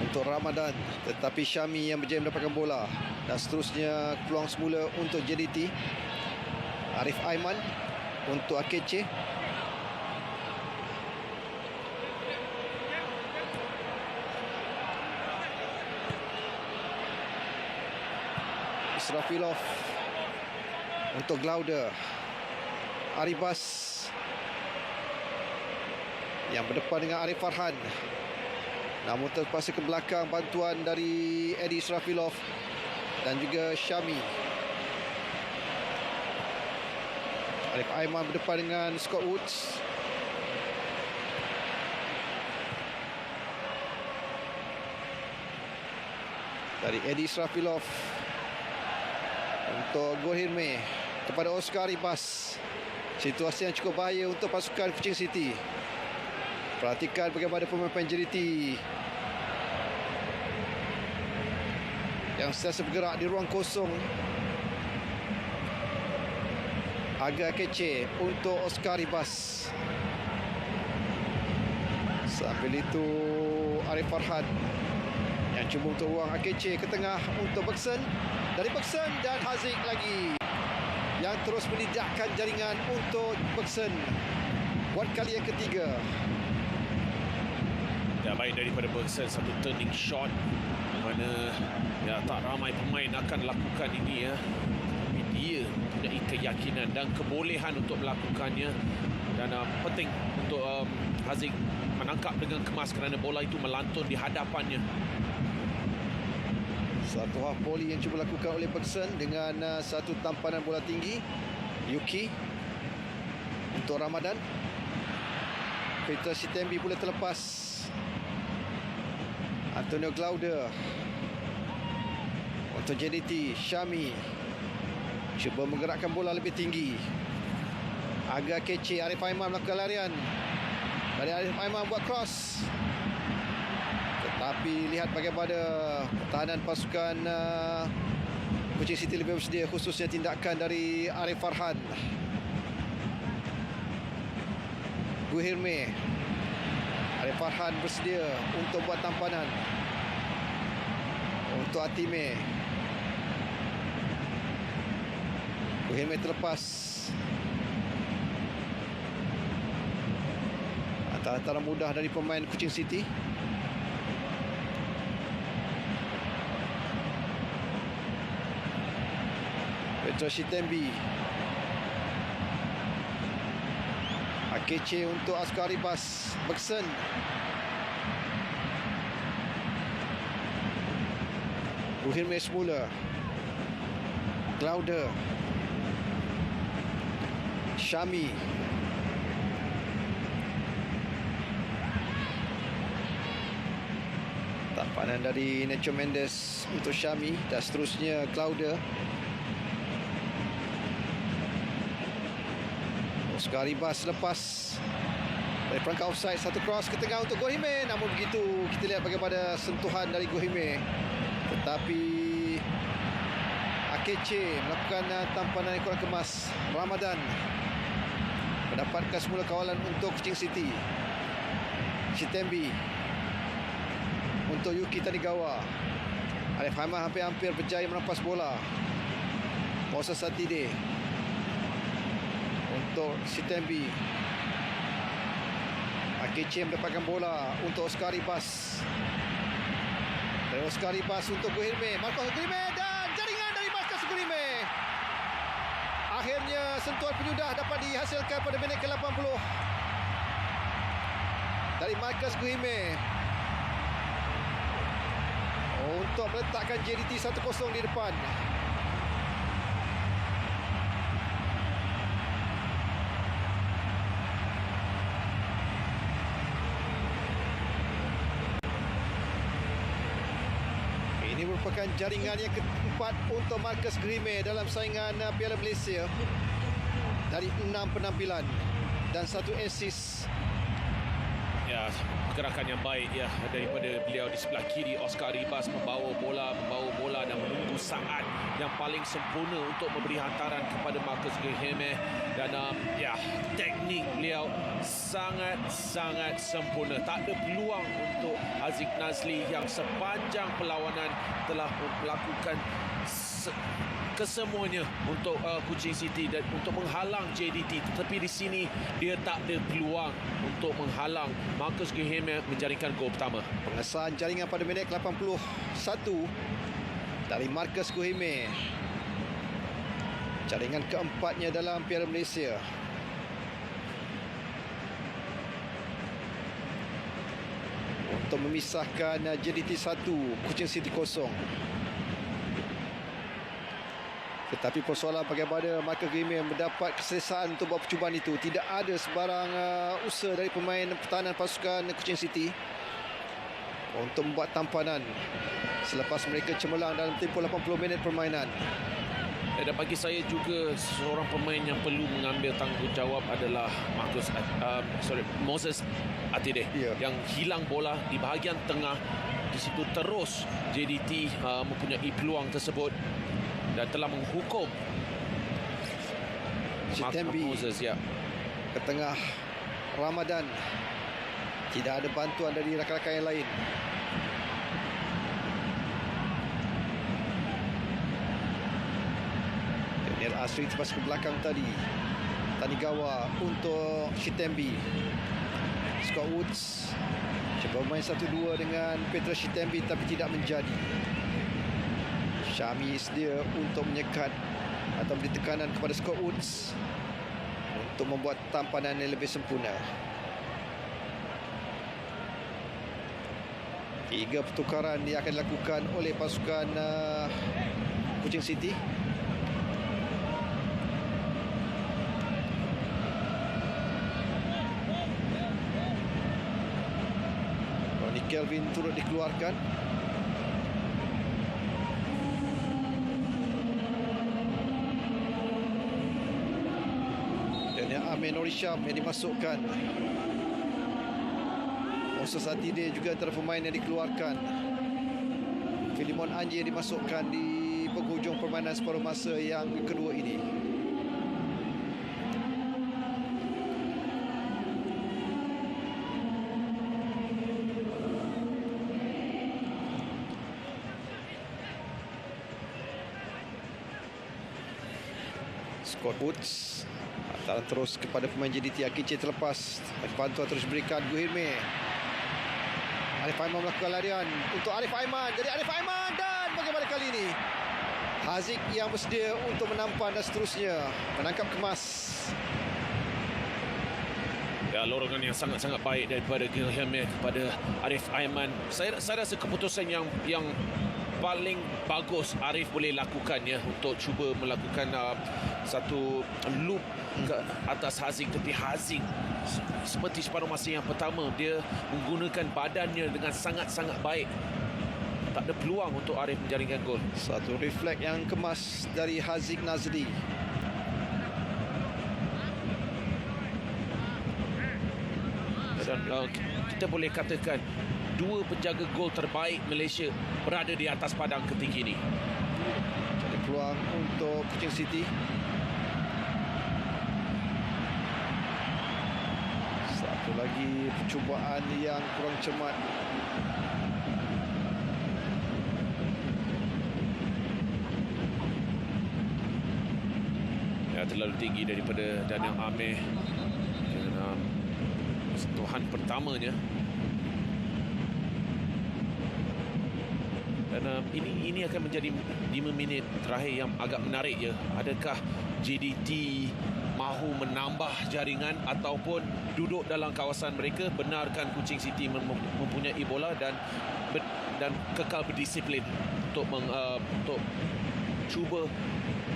untuk Ramadan, tetapi Syami yang berjaya mendapatkan bola. Dan seterusnya peluang semula untuk JDT. Arif Aiman untuk Akeche. Israfilov untuk Glauder. Aribas yang berdepan dengan Arif Farhan, namun terpaksa ke belakang bantuan dari Eddie Israfilov dan juga Syami. Arif Aiman berdepan dengan Scott Woods. Dari Eddie Israfilov untuk Gohirme kepada Oscar Ribas. Situasi yang cukup bahaya untuk pasukan Kuching City. Perhatikan bagaimana pemain JDT yang sentiasa bergerak di ruang kosong. Agak kece untuk Oscar Ribas. Sambil itu Arif Farhan yang cuba untuk ruang Akece ke tengah untuk Bergson. Dari Bergson dan Haziq lagi yang terus menidakkan jaringan untuk Bergson buat kali yang ketiga. Ya, baik daripada Bergson, satu turning shot mana ya tak ramai pemain akan lakukan ini ya. Tapi dia mempunyai keyakinan dan kebolehan untuk melakukannya, dan penting untuk Haziq menangkap dengan kemas kerana bola itu melantun di hadapannya. Satu half volley yang cuba lakukan oleh Bergson dengan satu tampanan bola tinggi. Yuki untuk Ramadan. Peter Sitembi pula terlepas. Antonio Glaude untuk JDT. Syami cuba menggerakkan bola lebih tinggi. Agak kece. Arif Aiman melakukan larian. Dari Arif Aiman buat cross. Tetapi lihat bagaimana pertahanan pasukan Kuching City lebih bersedia, khususnya tindakan dari Arif Farhan. Guhirme. Arif Farhan bersedia untuk buat tampanan untuk Atime. Guhirme terlepas. Antara mudah dari pemain Kuching City. Petro Sitembi. Akece untuk Oscar Ribas. Bergson. Guhirme semula. Glaude. Syami. Tampanan dari Nacho Mendes untuk Syami dan seterusnya Glaude. Oscar Ribas lepas dari perangkap offside, satu cross ke tengah untuk Guhirme. Namun begitu kita lihat bagaimana sentuhan dari Guhirme, tetapi Akece melakukan tampanan yang kurang kemas. Ramadan mendapatkan semula kawalan untuk Kuching City. Sitembi untuk Yuki Tanigawa. Arif Aiman hampir-hampir berjaya merampas bola. Moses Satide untuk Sitembi. Akece mendapatkan bola untuk Oscar Ribas. Dari Oscar Ribas untuk Guhirme. Marcos Guhirme dan jaringan dari Marcos Guhirme. Akhirnya sentuhan penyudah dapat dihasilkan pada minit ke-80 dari Marcos Guhirme untuk meletakkan JDT 1-0 di depan. Ini merupakan jaringan yang keempat untuk Marcos Guhirme dalam saingan Piala Malaysia dari 6 penampilan dan 1 assist. Ya, gerakan yang baik ya daripada beliau di sebelah kiri. Oscar Ribas membawa bola dan menunggu saat yang paling sempurna untuk memberi hantaran kepada Marcos Guhirme, dan ya, teknik beliau sangat sempurna. Tak ada peluang untuk Haziq Nazli yang sepanjang perlawanan telah melakukan kesemuanya untuk Kuching City dan untuk menghalang JDT, tetapi di sini dia tak ada peluang untuk menghalang Marcos Guhirme menjaringkan gol pertama. Pengesahan jaringan pada minit ke-81 dari Marcos Guhirme. Jaringan keempatnya dalam Piala Malaysia. Untuk memisahkan JDT 1, Kuching City 0. Tetapi persoalan bagaimana Marcos Guhirme mendapat keselesaan untuk buat percubaan itu. Tidak ada sebarang usaha dari pemain pertahanan pasukan Kuching City untuk membuat tampanan selepas mereka cemerlang dalam tempoh 80 minit permainan. Dan bagi saya juga seorang pemain yang perlu mengambil tanggungjawab adalah Moses Atide, yang hilang bola di bahagian tengah. Di situ terus JDT mempunyai peluang tersebut dan telah menghukum Shitembi Moses, ya. ke tengah Ramadan. Tidak ada bantuan dari rakan-rakan yang lain. Daniel Asri terpas ke belakang tadi. Tanigawa untuk Shitembi. Scott Woods cuba main 1-2 dengan Petra Shitembi tapi tidak menjadi. Syami sedia untuk menyekat atau beri tekanan kepada Scott Woods untuk membuat tampanan yang lebih sempurna. 3 pertukaran yang akan dilakukan oleh pasukan Kuching City. Ronnie Kelvin turut dikeluarkan. Amin Norisham yang dimasukkan. Musa Satide juga antara pemain yang dikeluarkan. Filimon Anji yang dimasukkan di penghujung permainan separuh masa yang kedua ini. Scott Woods hantaran terus kepada pemain JDT Akice terlepas. Bantuan terus berikan Guhirme. Arif Aiman melakukan larian untuk Arif Aiman. Jadi Arif Aiman, dan bagaimana kali ini Haziq yang bersedia untuk menampan dan seterusnya menangkap kemas. Ya, lorongan yang sangat-sangat baik daripada Guhirme kepada Arif Aiman. Saya rasa keputusan yang paling bagus Arif boleh lakukan ya, untuk cuba melakukan satu loop ke atas Haziq. Tapi Haziq seperti separuh masa yang pertama, dia menggunakan badannya dengan sangat-sangat baik. Tak ada peluang untuk Arif menjaringkan gol. Satu refleks yang kemas dari Haziq Nazri. Dan kita boleh katakan dua penjaga gol terbaik Malaysia berada di atas padang ketinggi ini. Jadi peluang untuk Kuching City. Satu lagi percubaan yang kurang cermat. Ya, terlalu tinggi daripada Daniel Amir. Dan sentuhan pertamanya. Dan ini akan menjadi 5 minit terakhir yang agak menarik ya. Adakah JDT mahu menambah jaringan ataupun duduk dalam kawasan mereka, benarkan Kuching City mempunyai bola dan kekal berdisiplin untuk cuba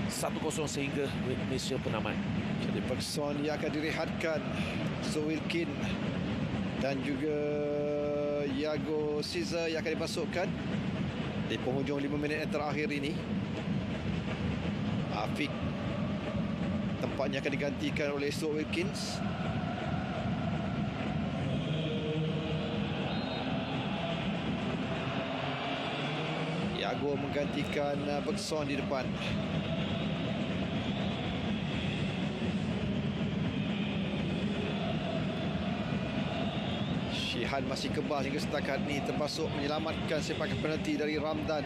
1-0 sehingga Malaysia penamat. Jadi Ferguson yang akan direhatkan, Wilkin dan juga Iago Caesar yang akan dimasukkan di penghujung 5 minit yang terakhir ini. Afiq tempatnya akan digantikan oleh Stuart Wilkins. Iago menggantikan Ferguson di depan. Shihan masih kebal hingga setakat ini, termasuk menyelamatkan sepakan penalti dari Ramdan.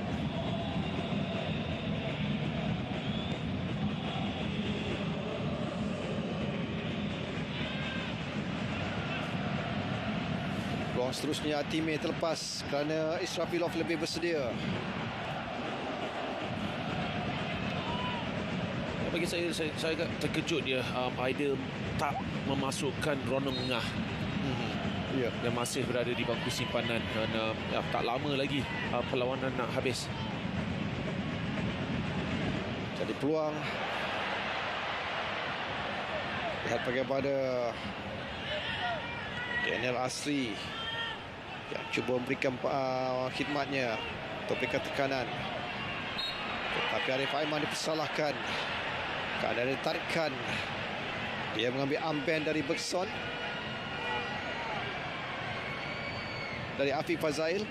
Peluang seterusnya Atime terlepas kerana Israfilov lebih bersedia. Bagi saya agak terkejut dia Aidil tak memasukkan Ronald Ngah yang masih berada di bangku simpanan. Dan tak lama lagi perlawanan nak habis. Jadi peluang. Lihat bagaimana Daniel Asri yang cuba memberikan khidmatnya untuk berikan tekanan. Tetapi Arif Aiman dipersalahkan kerana ada tarikan. Dia mengambil armband dari Bergson, dari Afiq Fazail.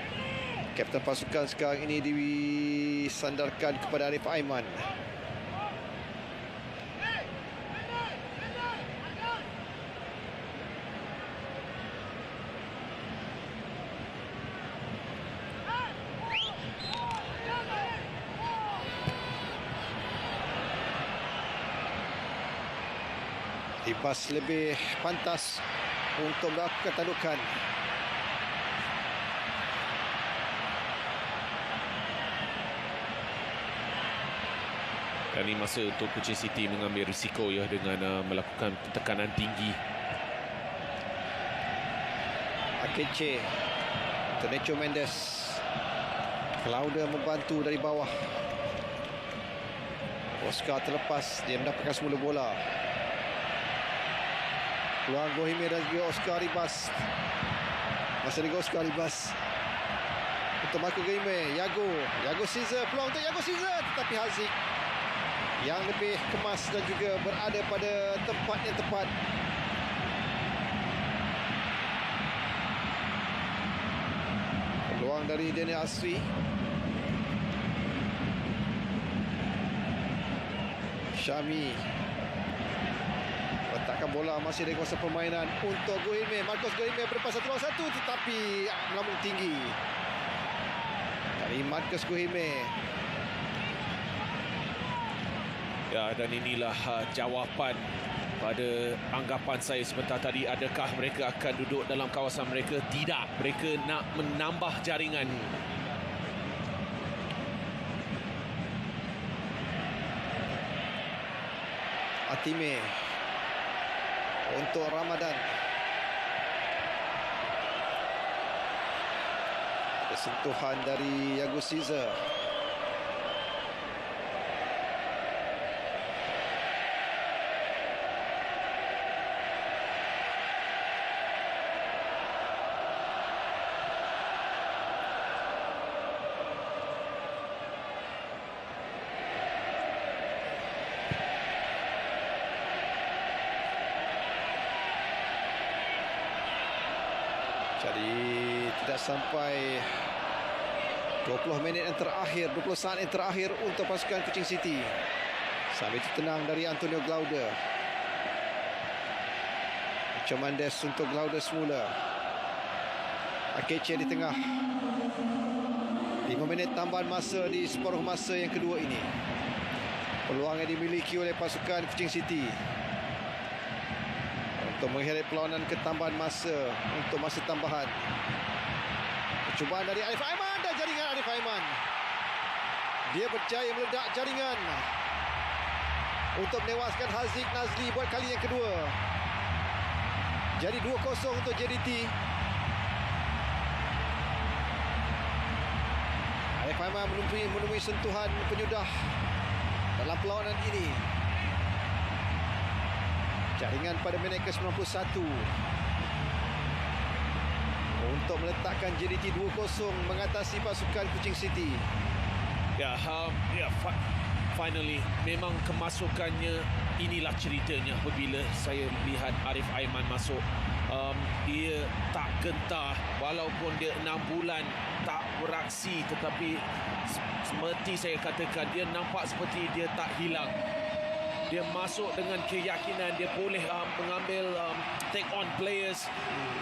Kapten pasukan sekarang ini disandarkan kepada Arif Aiman. Ibas lebih pantas untuk melakukan tandukan. Dan ini masa untuk Kuching City mengambil risiko ya dengan melakukan tekanan tinggi. Akeche, Nacho Mendes, Claudia membantu dari bawah. Oscar terlepas, dia mendapatkan semula bola. Peluang Gohime dan juga Oscar Ribas. Masih lagi Oscar Ribas untuk Marco Gohime. Yago Caesar, peluang untuk Yago Caesar, tetapi Haziq yang lebih kemas dan juga berada pada tempat yang tepat. Peluang dari Daniel Asri. Syami letakkan bola masih di kawasan permainan untuk Gohime. Marcos Gohime berlepas 1-1 tetapi melambung tinggi dari Marcos Gohime. Ya, dan inilah jawapan pada anggapan saya sebentar tadi. Adakah mereka akan duduk dalam kawasan mereka? Tidak. Mereka nak menambah jaringan. Atime untuk Ramadan. Ada sentuhan dari Yago Caesar. Jadi tidak sampai 20 minit yang terakhir, 20 saat yang terakhir untuk pasukan Kuching City. Sambil tenang dari Antonio Glaude. Mendes untuk Glaude semula. Akeche di tengah. 5 minit tambahan masa di separuh masa yang kedua ini. Peluang yang dimiliki oleh pasukan Kuching City untuk mengheret perlawanan ke tambahan masa, untuk masa tambahan. Percubaan dari Arif Aiman dan jaringan Arif Aiman. Dia berjaya meledak jaringan untuk menewaskan Haziq Nazli buat kali yang kedua. Jadi 2-0 untuk JDT. Arif Aiman menemui sentuhan penyudah dalam perlawanan ini. Jaringan pada minit ke-91 untuk meletakkan JDT 2-0 mengatasi pasukan Kuching City. Finally memang kemasukannya, inilah ceritanya apabila saya lihat Arif Aiman masuk. Dia tak gentar walaupun dia 6 bulan tak beraksi, tetapi seperti saya katakan, dia nampak seperti dia tak hilang. Dia masuk dengan keyakinan dia boleh mengambil take on players.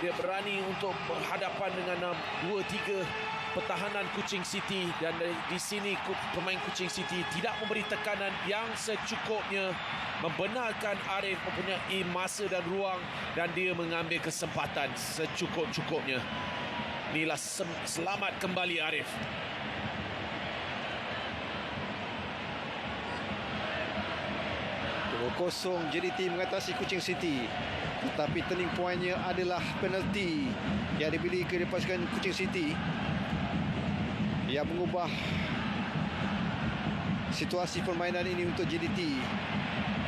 Dia berani untuk berhadapan dengan 2-3 pertahanan Kuching City, dan di sini pemain Kuching City tidak memberi tekanan yang secukupnya, membenarkan Arif mempunyai masa dan ruang, dan dia mengambil kesempatan secukup-cukupnya. Inilah selamat kembali Arif. Kosong JDT mengatasi Kuching City, tetapi turning pointnya adalah penalti yang dimiliki oleh pasukan Kuching City yang mengubah situasi permainan ini untuk JDT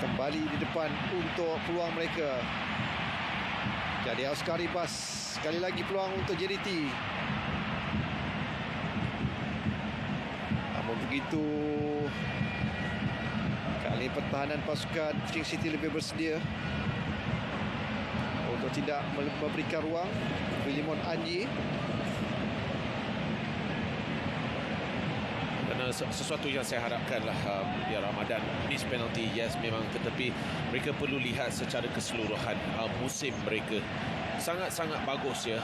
kembali di depan untuk peluang mereka. Jadi Oscar Ribas, sekali lagi peluang untuk JDT. Namun begitu, kali pertahanan pasukan Kuching City lebih bersedia untuk tidak memberikan ruang Filimon Anji. Kerana sesuatu yang saya harapkanlah ya Ramadan, miss penalty, yes memang, tetapi mereka perlu lihat secara keseluruhan musim mereka. Sangat-sangat bagus ya.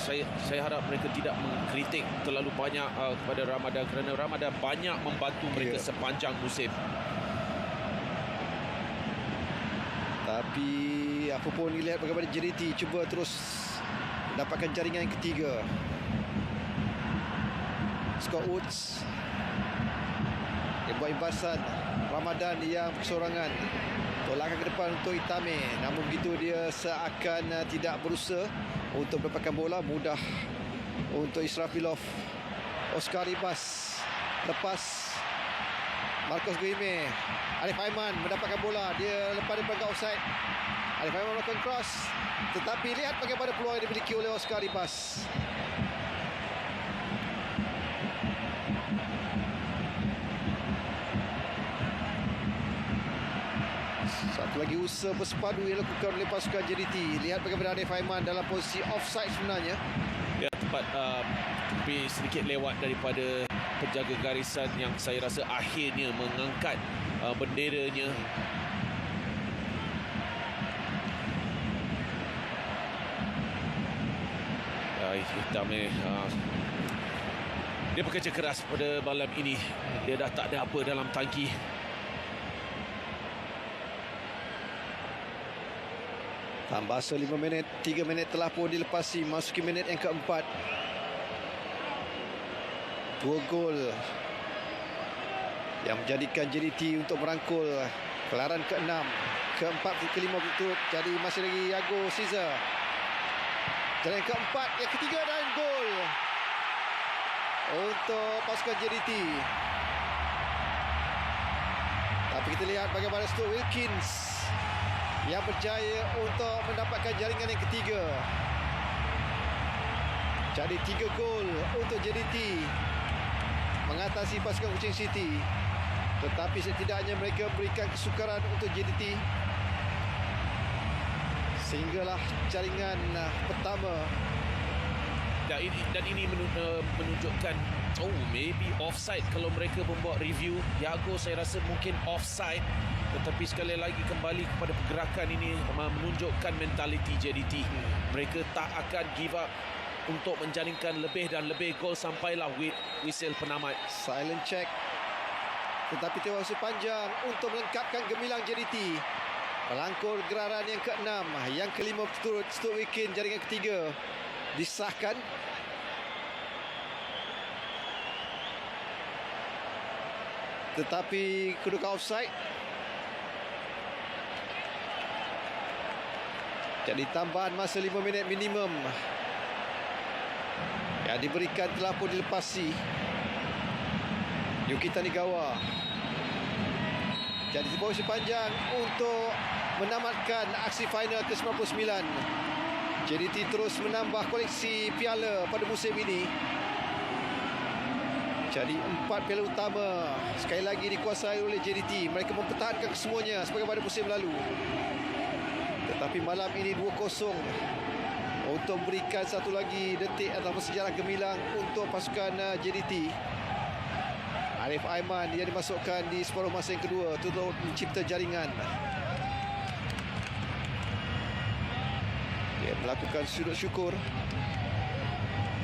Saya harap mereka tidak mengkritik terlalu banyak kepada Ramadan, kerana Ramadan banyak membantu mereka sepanjang musim. Tapi apapun dilihat bagaimana JDT cuba terus dapatkan jaringan yang ketiga. Scott Woods dia buat imbasan. Ramadan yang bersorangan. Tolakan ke depan untuk Itame. Namun begitu dia seakan tidak berusaha untuk mendapatkan bola. Mudah untuk Israfilov. Oscar Ribas lepas Marcos Guilherme. Arif Aiman mendapatkan bola. Dia lepas daripada offside. Arif Aiman melakukan cross. Tetapi lihat bagaimana peluang yang dimiliki oleh Oscar Ribas. Satu lagi usaha bersepadu yang dilakukan oleh pasukan JDT. Lihat bagaimana Arif Aiman dalam posisi offside sebenarnya. Ya, tepat tapi sedikit lewat daripada penjaga garisan yang saya rasa akhirnya mengangkat benderanya. Itame dia bekerja keras pada malam ini. Dia dah tak ada apa dalam tangki. Tambah 5 minit, 3 minit telah pun dilepasi. Masuki minit yang keempat. 2 gol yang menjadikan JDT untuk merangkul gelaran ke-6, ke-4, ke-5 berturut. Jadi masih lagi Yago Caesar. Dan yang keempat, yang ketiga dan gol untuk pasukan JDT. Tapi kita lihat bagaimana Stuart Wilkins yang berjaya untuk mendapatkan jaringan yang ketiga. Jadi 3 gol untuk JDT mengatasi pasukan Kuching City. Tetapi setidaknya mereka berikan kesukaran untuk JDT sehinggalah jaringan pertama. Dan ini menunjukkan maybe offside. Kalau mereka membuat review, Yago saya rasa mungkin offside. Tetapi sekali lagi kembali kepada pergerakan ini menunjukkan mentaliti JDT. Mereka tak akan give up untuk menjaringkan lebih dan lebih gol sampailah whistle penamat. Silent check. Tetapi tewas panjang untuk melengkapkan gemilang JDT. Melangkul gelaran yang ke-6, yang ke-5 berturut. Stuart Wilkins jaringan ketiga disahkan. Tetapi kedudukan offside. Jadi tambahan masa 5 minit minimum yang diberikan telah pun dilepasi. Yuki Tanigawa. Jadi posisi panjang untuk menamatkan aksi final ke-99. JDT terus menambah koleksi piala pada musim ini. Jadi 4 piala utama sekali lagi dikuasai oleh JDT. Mereka mempertahankan kesemuanya sebagaimana musim lalu. Tetapi malam ini 2-0 untuk memberikan satu lagi detik atau sejarah gemilang untuk pasukan JDT. Arif Aiman yang dimasukkan di separuh masa yang kedua untuk mencipta jaringan. Dia melakukan sujud syukur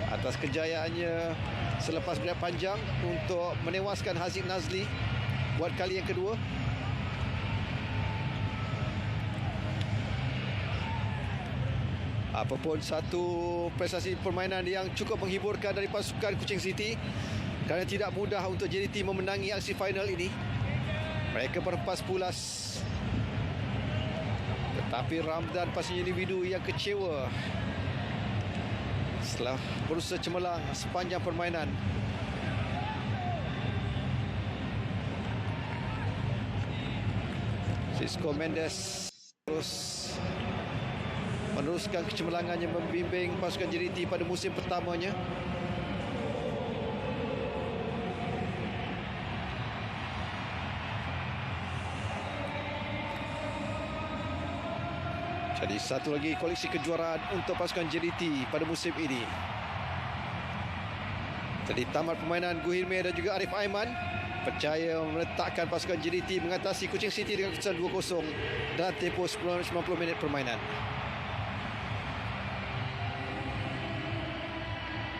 atas kejayaannya selepas beriak panjang untuk menewaskan Haziq Nazli buat kali yang kedua. Apapun satu prestasi permainan yang cukup menghiburkan dari pasukan Kuching City, kerana tidak mudah untuk JDT memenangi aksi final ini. Mereka berlepas pulas. Tetapi Ramdan pastinya individu yang kecewa setelah berusaha cemerlang sepanjang permainan. Cisco Mendes terus meneruskan kecemerlangannya membimbing pasukan JDT pada musim pertamanya. Jadi satu lagi koleksi kejuaraan untuk pasukan JDT pada musim ini. Jadi tamat permainan Guilherme dan juga Arif Aiman percaya meletakkan pasukan JDT mengatasi Kuching City dengan keputusan 2-0 dalam tempoh 90 minit permainan.